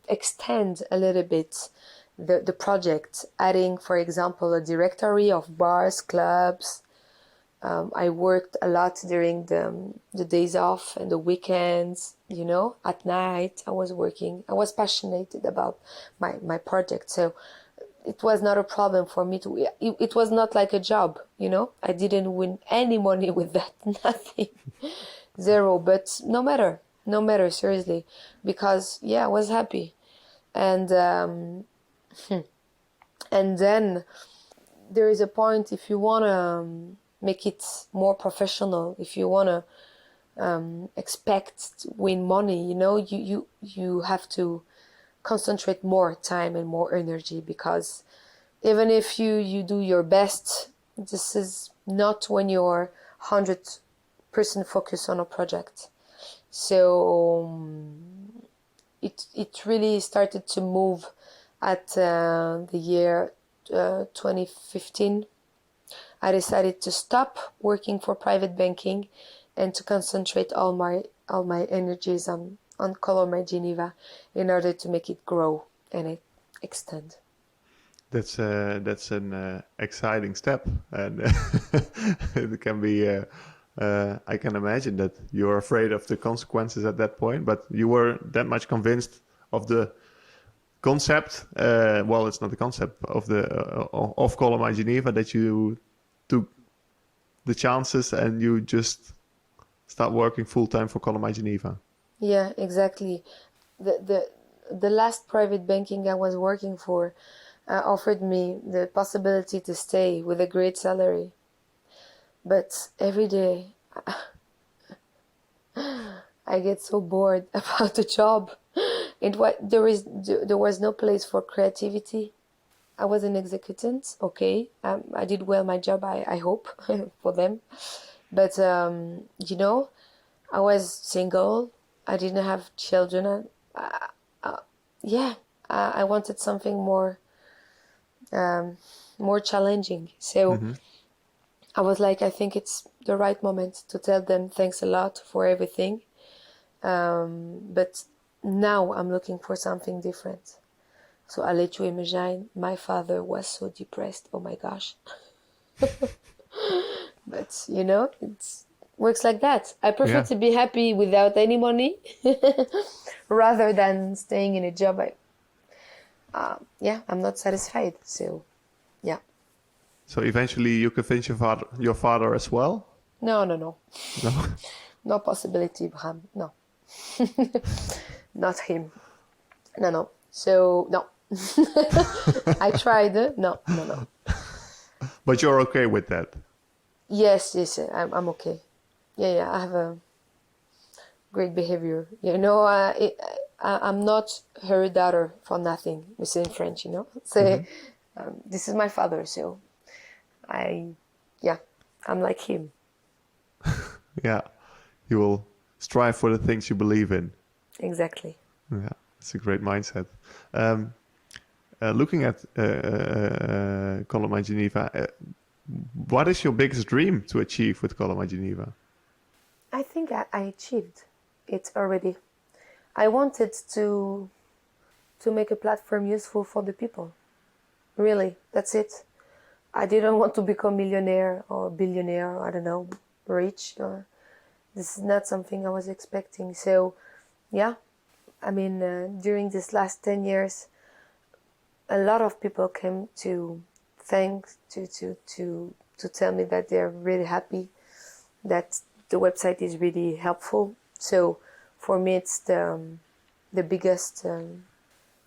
Speaker 1: extend a little bit the project, adding, for example, a directory of bars, clubs. I worked a lot during the days off and the weekends, you know, at night I was working. I was passionate about my project. So it was not a problem for me to, it was not like a job, you know. I didn't win any money with that, nothing, zero, but no matter, seriously, because I was happy. And and then there is a point, if you want to make it more professional, if you want to expect to win money, you know, you have to concentrate more time and more energy, because even if you do your best, this is not when you're 100% focused on a project. So it really started to move at the year 2015. I decided to stop working for private banking and to concentrate all my energies on Color My Geneva in order to make it grow and extend.
Speaker 2: That's an exciting step, and it can be. I can imagine that you're afraid of the consequences at that point, but you were that much convinced of the concept. Well, it's not the concept of the of Color My Geneva, that you took the chances and you just start working full time for Color My Geneva.
Speaker 1: Yeah, exactly. The last private banking I was working for offered me the possibility to stay with a great salary, but every day I get so bored about the job. There was no place for creativity. I was an executant, okay. I did well my job, I hope, for them. But, you know, I was single. I didn't have children. I wanted something more challenging. So I was like, I think it's the right moment to tell them thanks a lot for everything. But now I'm looking for something different. So I'll let you imagine, my father was so depressed. Oh my gosh. But, you know, it works like that. I prefer to be happy without any money rather than staying in a job. I'm not satisfied. So, yeah.
Speaker 2: So eventually you convince your father as well?
Speaker 1: No.
Speaker 2: No?
Speaker 1: No possibility, Bram. No. Not him. No. So, no. I tried. No.
Speaker 2: But you're okay with that?
Speaker 1: Yes, I'm okay. Yeah, I have a great behavior. You know, I'm not her daughter for nothing. We say in French, you know. So this is my father, so I'm like him.
Speaker 2: Yeah, you will strive for the things you believe in.
Speaker 1: Exactly.
Speaker 2: Yeah, it's a great mindset. Looking at Coloma Geneva, what is your biggest dream to achieve with Coloma Geneva?
Speaker 1: I think I achieved it already. I wanted to make a platform useful for the people. Really, that's it. I didn't want to become millionaire or billionaire, I don't know, rich. This is not something I was expecting. So, yeah, I mean, during this last 10 years, a lot of people came to tell me that they're really happy, that the website is really helpful. So for me, it's the biggest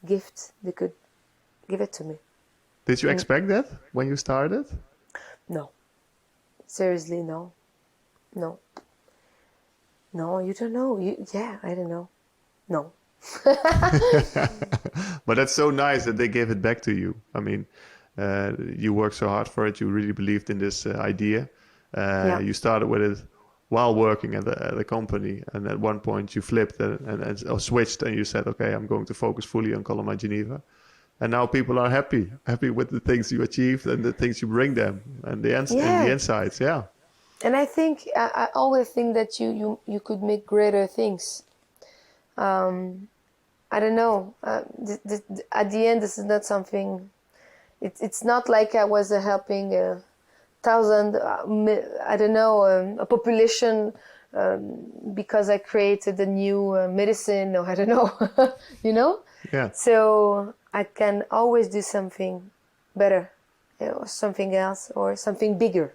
Speaker 1: gift they could give it to me.
Speaker 2: Did you expect that when you started?
Speaker 1: No. Seriously, no. No, you don't know. I don't know. No.
Speaker 2: But that's so nice that they gave it back to you. I mean, you worked so hard for it. You really believed in this idea. You started with it while working at the company. And at one point you flipped or switched and you said, okay, I'm going to focus fully on Coloma Geneva. And now people are happy with the things you achieved and the things you bring them and the insights. Yeah.
Speaker 1: And I think, I always think that you could make greater things. I don't know. At the end, this is not something. It's not like I was helping 1,000. I don't know, a population because I created a new medicine, or I don't know. You know.
Speaker 2: Yeah.
Speaker 1: So I can always do something better, or something else, or something bigger.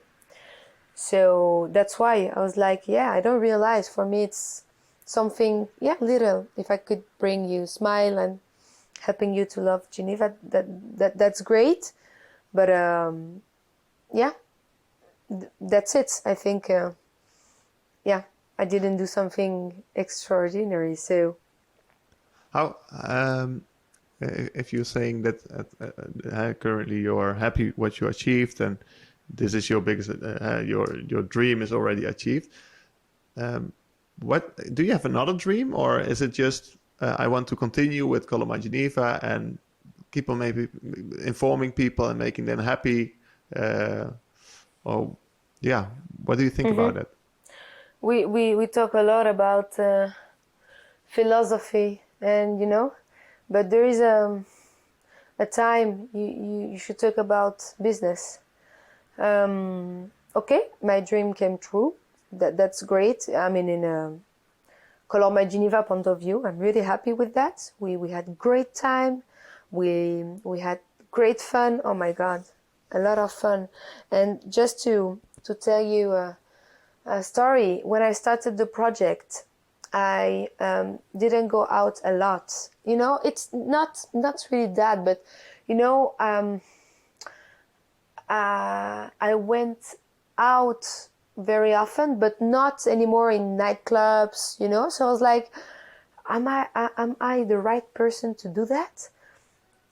Speaker 1: So that's why I was like, I don't realize. For me, it's something, little. If I could bring you smile and helping you to love Geneva, that's great. But that's it. I think, I didn't do something extraordinary. So,
Speaker 2: how if you're saying that currently you're happy what you achieved and this is your biggest, your dream is already achieved. What do you have another dream, or is it just I want to continue with Coloma Geneva and keep on maybe informing people and making them happy? What do you think about it?
Speaker 1: We talk a lot about philosophy, and but there is a time you should talk about business. Okay, my dream came true. That's great. I mean, in a Coloma Geneva point of view, I'm really happy with that. We had great time. We had great fun. Oh my God, a lot of fun. And just to tell you a story, when I started the project, I didn't go out a lot. It's not really that, but I went out very often, but not anymore in nightclubs, So I was like, am I the right person to do that?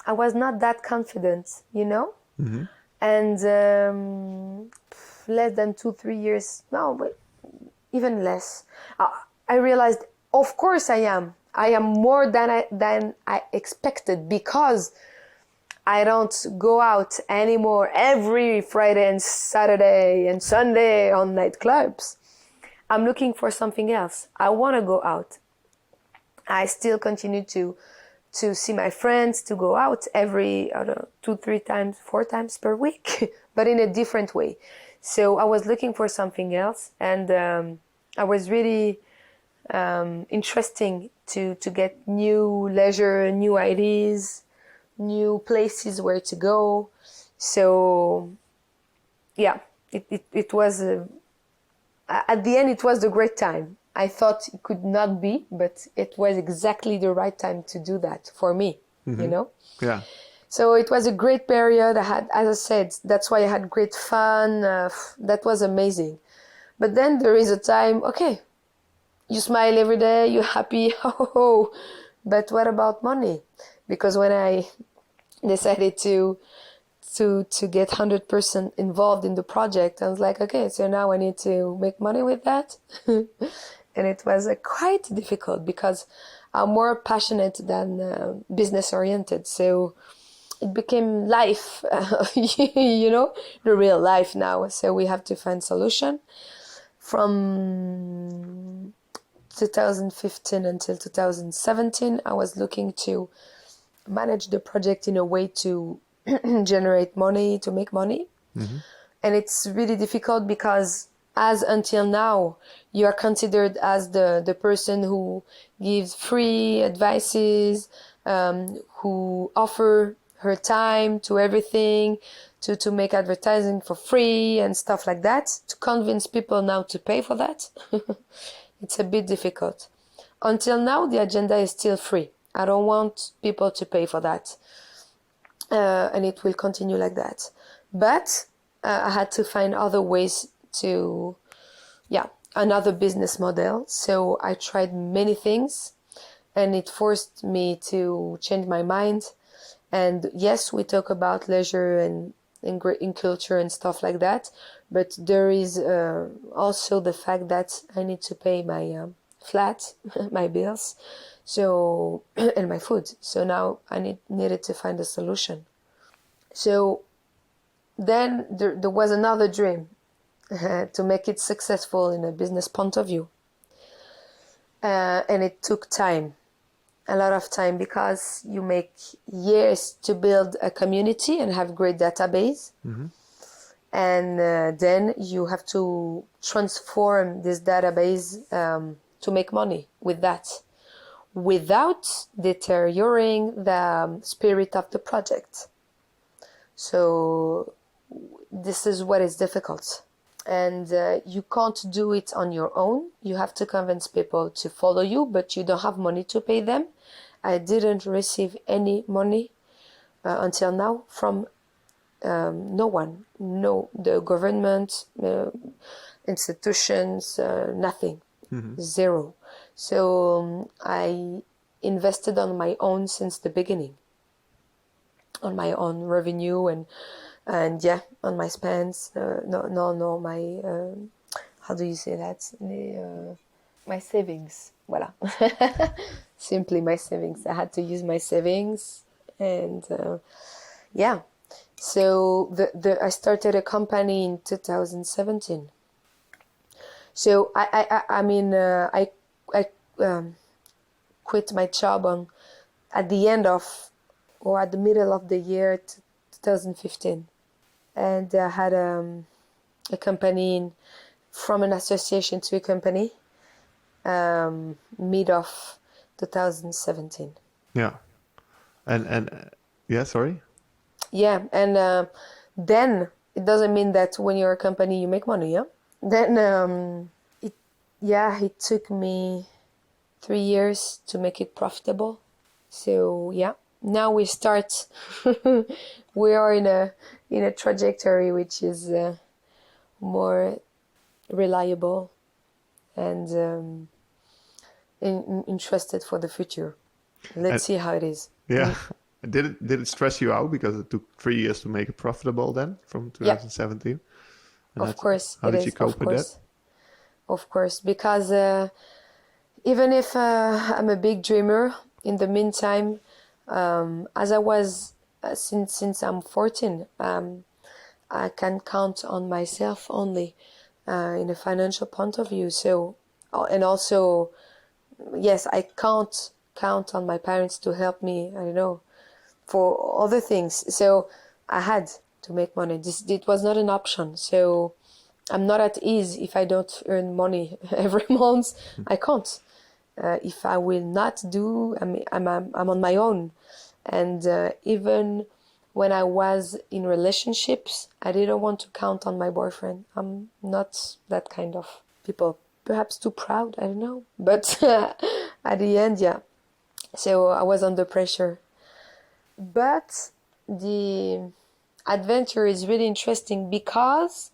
Speaker 1: I was not that confident,
Speaker 2: Mm-hmm.
Speaker 1: And less than 2-3 years, no, but even less, I realized, of course I am more than I expected, because I don't go out anymore every Friday and Saturday and Sunday on nightclubs. I'm looking for something else. I want to go out. I still continue to see my friends, to go out every, I don't know, 2, 3 times, 4 times per week, but in a different way. So I was looking for something else, and I was really interesting to get new leisure, new ideas, new places where to go. So yeah, it was at the end it was a great time. I thought it could not be, but it was exactly the right time to do that for me, you know?
Speaker 2: Yeah.
Speaker 1: So it was a great period. I had, as I said, that's why I had great fun. That was amazing. But then there is a time, okay, you smile every day, you're happy, oh, but what about money? Because when I decided to get 100% involved in the project, I was like, okay, so now I need to make money with that. And it was quite difficult because I'm more passionate than business oriented. So it became life, you know, the real life now. So we have to find solution. From 2015 until 2017, I was looking to manage the project in a way to generate money, to make money. And it's really difficult because as until now, you are considered as the person who gives free advices, who offer her time to everything, to make advertising for free and stuff like that. To convince people now to pay for that, it's a bit difficult. Until now, the agenda is still free. I don't want people to pay for that. And it will continue like that. But I had to find other ways to, another business model. So I tried many things, and it forced me to change my mind. And yes, we talk about leisure and in culture and stuff like that, but there is also the fact that I need to pay my flat, my bills, so and my food. So now I needed to find a solution. So then there was another dream to make it successful in a business point of view. And it took time, a lot of time, because you make years to build a community and have great database. And then you have to transform this database to make money with that, without deteriorating the spirit of the project. So this is what is difficult. And you can't do it on your own. You have to convince people to follow you, but you don't have money to pay them. I didn't receive any money until now from no one. No, the government, institutions, nothing. Zero. So I invested on my own since the beginning, on my own revenue and on my spends. My how do you say that? My savings. Voilà. Simply my savings. I had to use my savings, and So I started a company in 2017. So I quit my job at the end of, or at the middle of the year 2015, and I had a company from an association to a company mid of 2017.
Speaker 2: Yeah, and yeah, sorry.
Speaker 1: Yeah, and then it doesn't mean that when you're a company you make money. Yeah, then it took me 3 years to make it profitable. So yeah, now we start. We are in a trajectory which is more reliable and interested for the future. Let's see how it is.
Speaker 2: Yeah. Did it stress you out because it took 3 years to make it profitable then, from 2017?
Speaker 1: Yeah. Of course.
Speaker 2: How did you cope with that?
Speaker 1: Of course, because even if I'm a big dreamer, in the meantime, as I was since I'm 14. I can count on myself only in a financial point of view. So, and also, yes, I can't count on my parents to help me, I don't know, for other things. So I had to make money. It was not an option. So I'm not at ease if I don't earn money every month. I can't. If I will not do, I'm on my own. And even when I was in relationships, I didn't want to count on my boyfriend. I'm not that kind of people. Perhaps too proud, I don't know. But at the end, yeah. So I was under pressure. But the adventure is really interesting because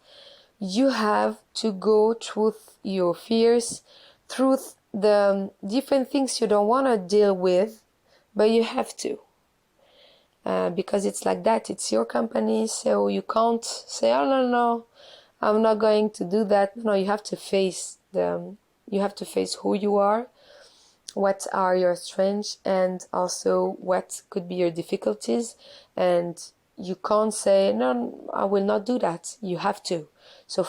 Speaker 1: you have to go through your fears, through the different things you don't want to deal with, but you have to. Because it's like that, it's your company, so you can't say, oh, no, I'm not going to do that. No, you have to face who you are, what are your strengths, and also what could be your difficulties. And you can't say, no, I will not do that. You have to. So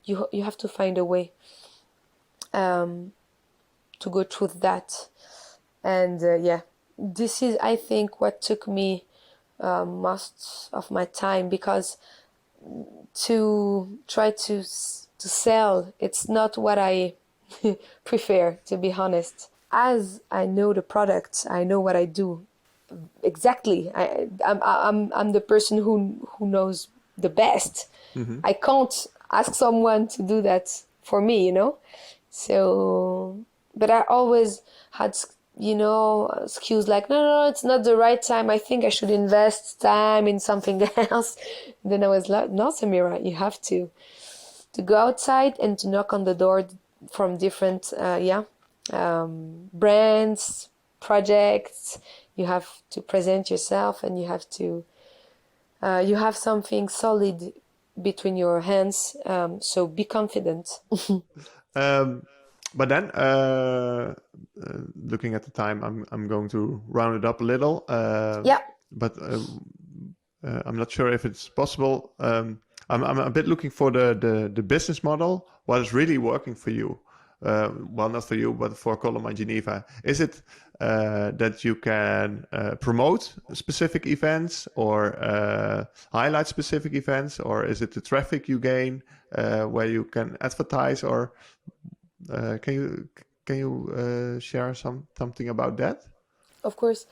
Speaker 1: you have to find a way to go through that. And this is, I think, what took me most of my time, because to try to sell, it's not what I prefer, to be honest. As I know the product, I know what I do exactly. I'm the person who knows the best. Mm-hmm. I can't ask someone to do that for me, So, but I always had, excuse like, no, it's not the right time. I think I should invest time in something else. Then I was like, no, Samira, you have to go outside and to knock on the door from different, brands, projects. You have to present yourself, and you have to, you have something solid between your hands. So be confident.
Speaker 2: But then, looking at the time, I'm going to round it up a little. But I'm not sure if it's possible. I'm a bit looking for the business model. What is really working for you? Well, not for you, but for Coloma Geneva. Is it that you can promote specific events or highlight specific events, or is it the traffic you gain where you can advertise, or can you share something about that?
Speaker 1: Of course.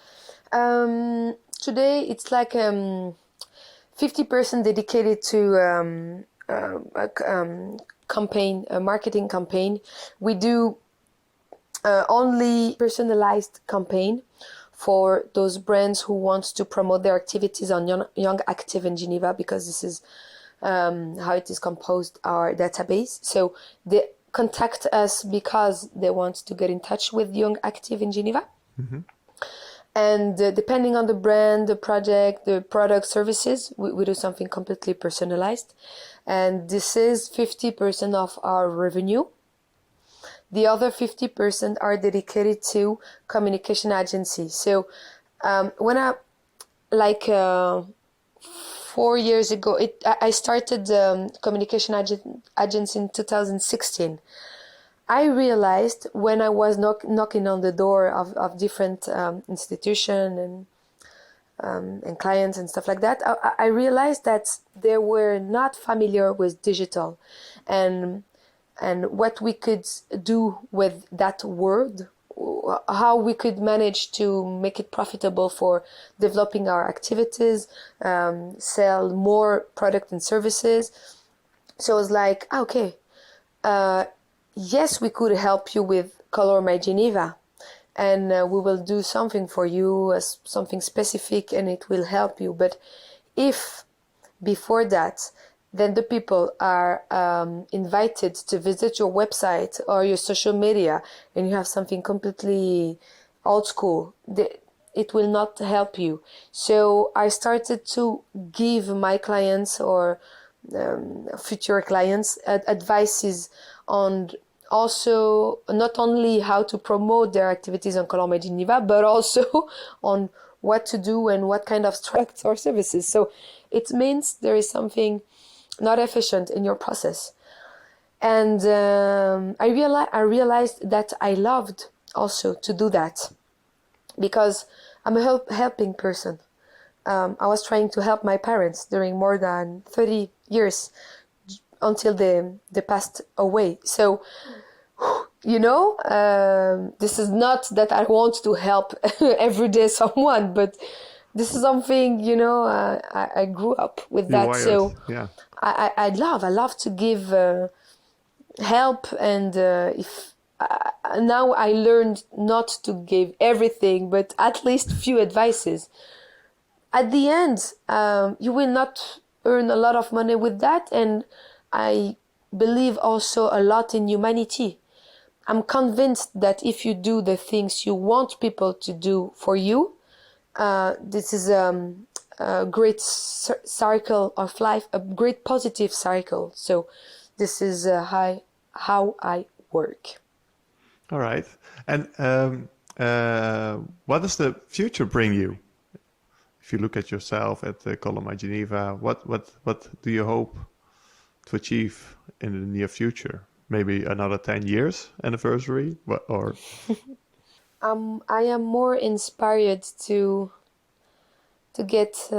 Speaker 1: Today it's like 50% dedicated to a marketing campaign. We do only personalized campaign for those brands who want to promote their activities on Young Active in Geneva, because this is how it is composed, our database. So they contact us because they want to get in touch with Young Active in Geneva. Mm-hmm. And depending on the brand, the project, the product, services, we do something completely personalized. And this is 50% of our revenue. The other 50% are dedicated to communication agency. So when 4 years ago, I started communication agency in 2016. I realized when I was knocking on the door of different institutions and clients and stuff like that, I realized that they were not familiar with digital, and what we could do with that word, how we could manage to make it profitable for developing our activities, sell more product and services. So I was like, okay, yes, we could help you with Coloma Geneva, and we will do something for you, something specific, and it will help you. But if before that, then the people are invited to visit your website or your social media, and you have something completely old school, it will not help you. So I started to give my clients or future clients advices on also not only how to promote their activities on Coloma Geneva, but also on what to do and what kind of products or services. So it means there is something not efficient in your process. And I realized that I loved also to do that, because I'm a helping person. I was trying to help my parents during more than 30 years until they passed away. So, this is not that I want to help every day someone, but this is something, I grew up with that.
Speaker 2: Wired.
Speaker 1: So
Speaker 2: yeah.
Speaker 1: I love to give help, and now I learned not to give everything, but at least few advices. At the end, you will not earn a lot of money with that, and I believe also a lot in humanity. I'm convinced that if you do the things you want people to do for you, this is a great cycle of life, a great positive cycle. So this is how I work.
Speaker 2: All right. And what does the future bring you? If you look at yourself at the Coloma Geneva, what do you hope to achieve in the near future? Maybe another 10 years anniversary, or?
Speaker 1: I am more inspired to get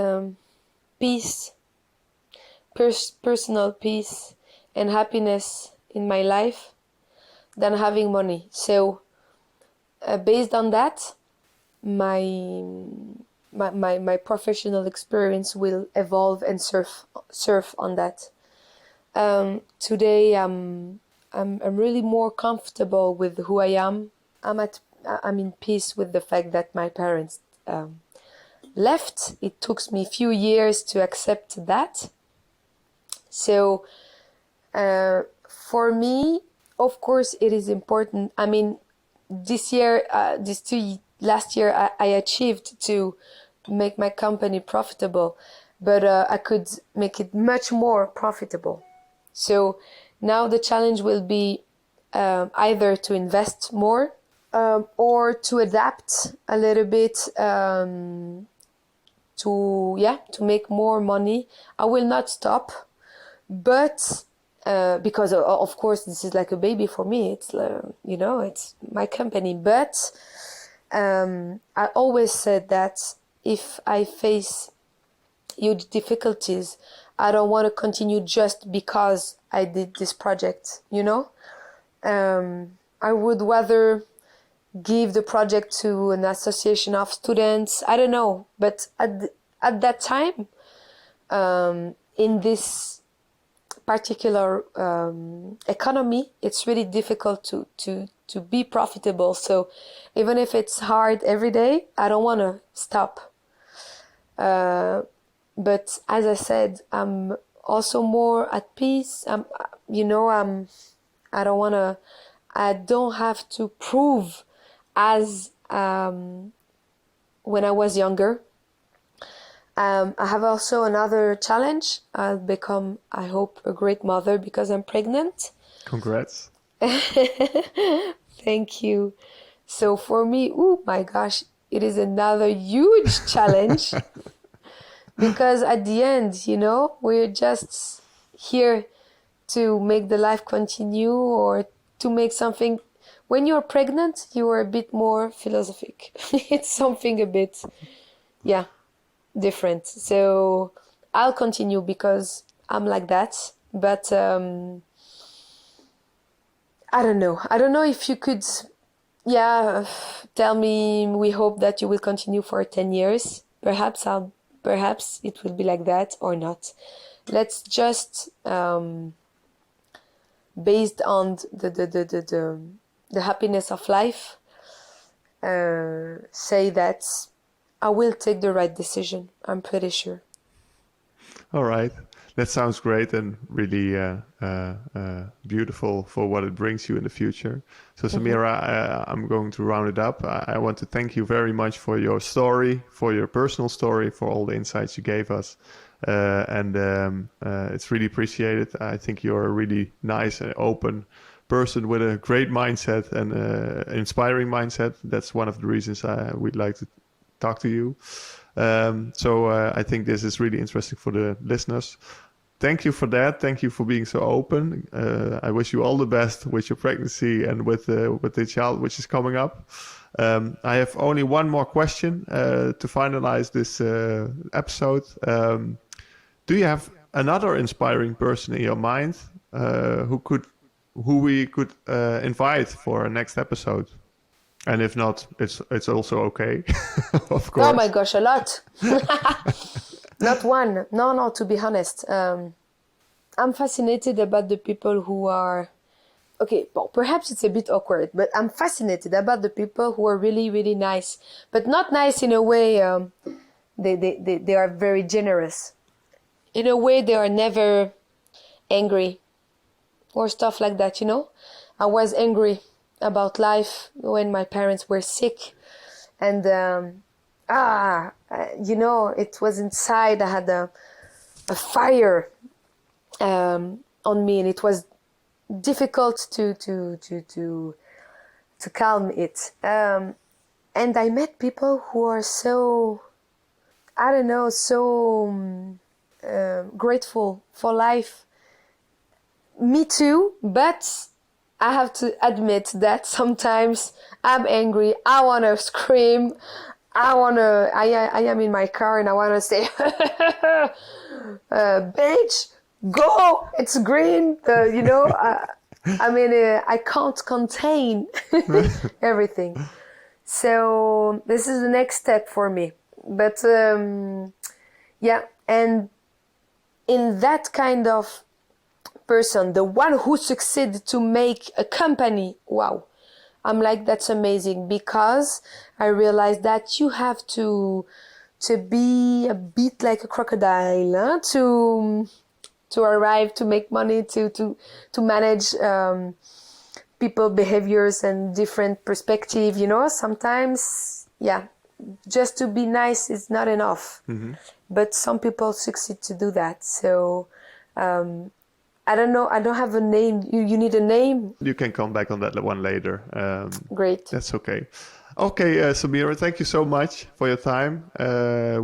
Speaker 1: peace, personal peace and happiness in my life than having money. So based on that, my professional experience will evolve and surf on that. Today I'm really more comfortable with who I am. I'm in peace with the fact that my parents left. It took me a few years to accept that. So for me, of course, it is important. I mean, last year I achieved to make my company profitable, but I could make it much more profitable. So now the challenge will be either to invest more or to adapt a little bit to make more money. I will not stop, but because of course this is like a baby for me. It's it's my company. But I always said that if I face huge difficulties, I don't want to continue just because I did this project. I would rather give the project to an association of students. I don't know, but at that time, in this particular economy, it's really difficult to be profitable. So even if it's hard every day, I don't want to stop. But as I said, I'm also more at peace. I don't have to prove as when I was younger. I have also another challenge. I'll become, I hope, a great mother because I'm pregnant.
Speaker 2: Congrats.
Speaker 1: Thank you. So for me, oh my gosh, it is another huge challenge because at the end, we're just here to make the life continue or to make something. When you're pregnant, you are a bit more philosophic. It's something a bit, different. So I'll continue because I'm like that. But I don't know. I don't know if you could, tell me. We hope that you will continue for 10 years. Perhaps it will be like that or not. Let's just based on the happiness of life, say that I will take the right decision. I'm pretty sure.
Speaker 2: All right. That sounds great and really beautiful for what it brings you in the future. So Samira, I'm going to round it up. I want to thank you very much for your story, for your personal story, for all the insights you gave us. And it's really appreciated. I think you're a really nice and open person with a great mindset and inspiring mindset. That's one of the reasons we'd like talk to you. So I think this is really interesting for the listeners. Thank you for that. Thank you for being so open. I wish you all the best with your pregnancy and with the child which is coming up. I have only one more question to finalize this episode. Do you have another inspiring person in your mind who we could invite for our next episode? And if not, it's also okay, of course.
Speaker 1: Oh my gosh, a lot. Not one. No, to be honest. I'm fascinated about the people who are... Okay, well, perhaps it's a bit awkward, but I'm fascinated about the people who are really, really nice. But not nice in a way they are very generous. In a way, they are never angry or stuff like that, you know? I was angry about life when my parents were sick. And, you know, it was inside. I had a fire on me, and it was difficult to calm it. And I met people who are so, I don't know, so grateful for life. Me too, but I have to admit that sometimes I'm angry. I want to scream. I am in my car and I want to say, bitch, go, it's green. You know, I can't contain everything. So this is the next step for me. But yeah, and in that kind of person, the one who succeeded to make a company, wow, I'm like, that's amazing, because I realized that you have to be a bit like a crocodile, huh? to arrive, to make money, to manage people behaviors and different perspective, you know. Sometimes, yeah, just to be nice is not enough. Mm-hmm. But some people succeed to do that. So I don't know. I don't have a name. You need a name?
Speaker 2: You can come back on that one later.
Speaker 1: Great.
Speaker 2: That's okay. Okay, Samira, thank you so much for your time.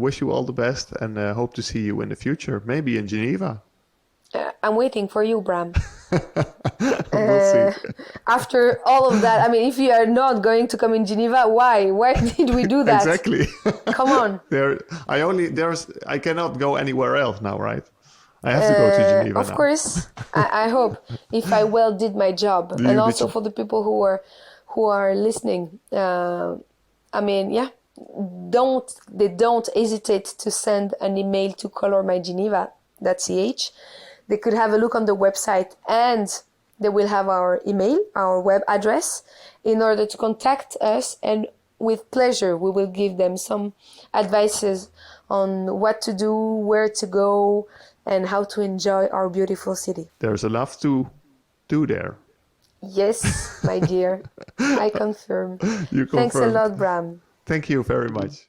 Speaker 2: Wish you all the best, and hope to see you in the future, maybe in Geneva.
Speaker 1: I'm waiting for you, Bram.
Speaker 2: We'll see.
Speaker 1: After all of that, I mean, if you are not going to come in Geneva, why? Why did we do that?
Speaker 2: Exactly.
Speaker 1: Come on.
Speaker 2: I cannot go anywhere else now, right? I have to go to Geneva
Speaker 1: of
Speaker 2: now.
Speaker 1: Course. I hope, if I well did my job. And also for the people who are listening. I mean, yeah, don't hesitate to send an email to colormygeneva.ch. They could have a look on the website, and they will have our email, our web address, in order to contact us, and with pleasure we will give them some advices on what to do, where to go, and how to enjoy our beautiful city.
Speaker 2: There's a lot to do there.
Speaker 1: Yes, my dear. I confirm.
Speaker 2: You confirm.
Speaker 1: Thanks a lot, Bram.
Speaker 2: Thank you very much.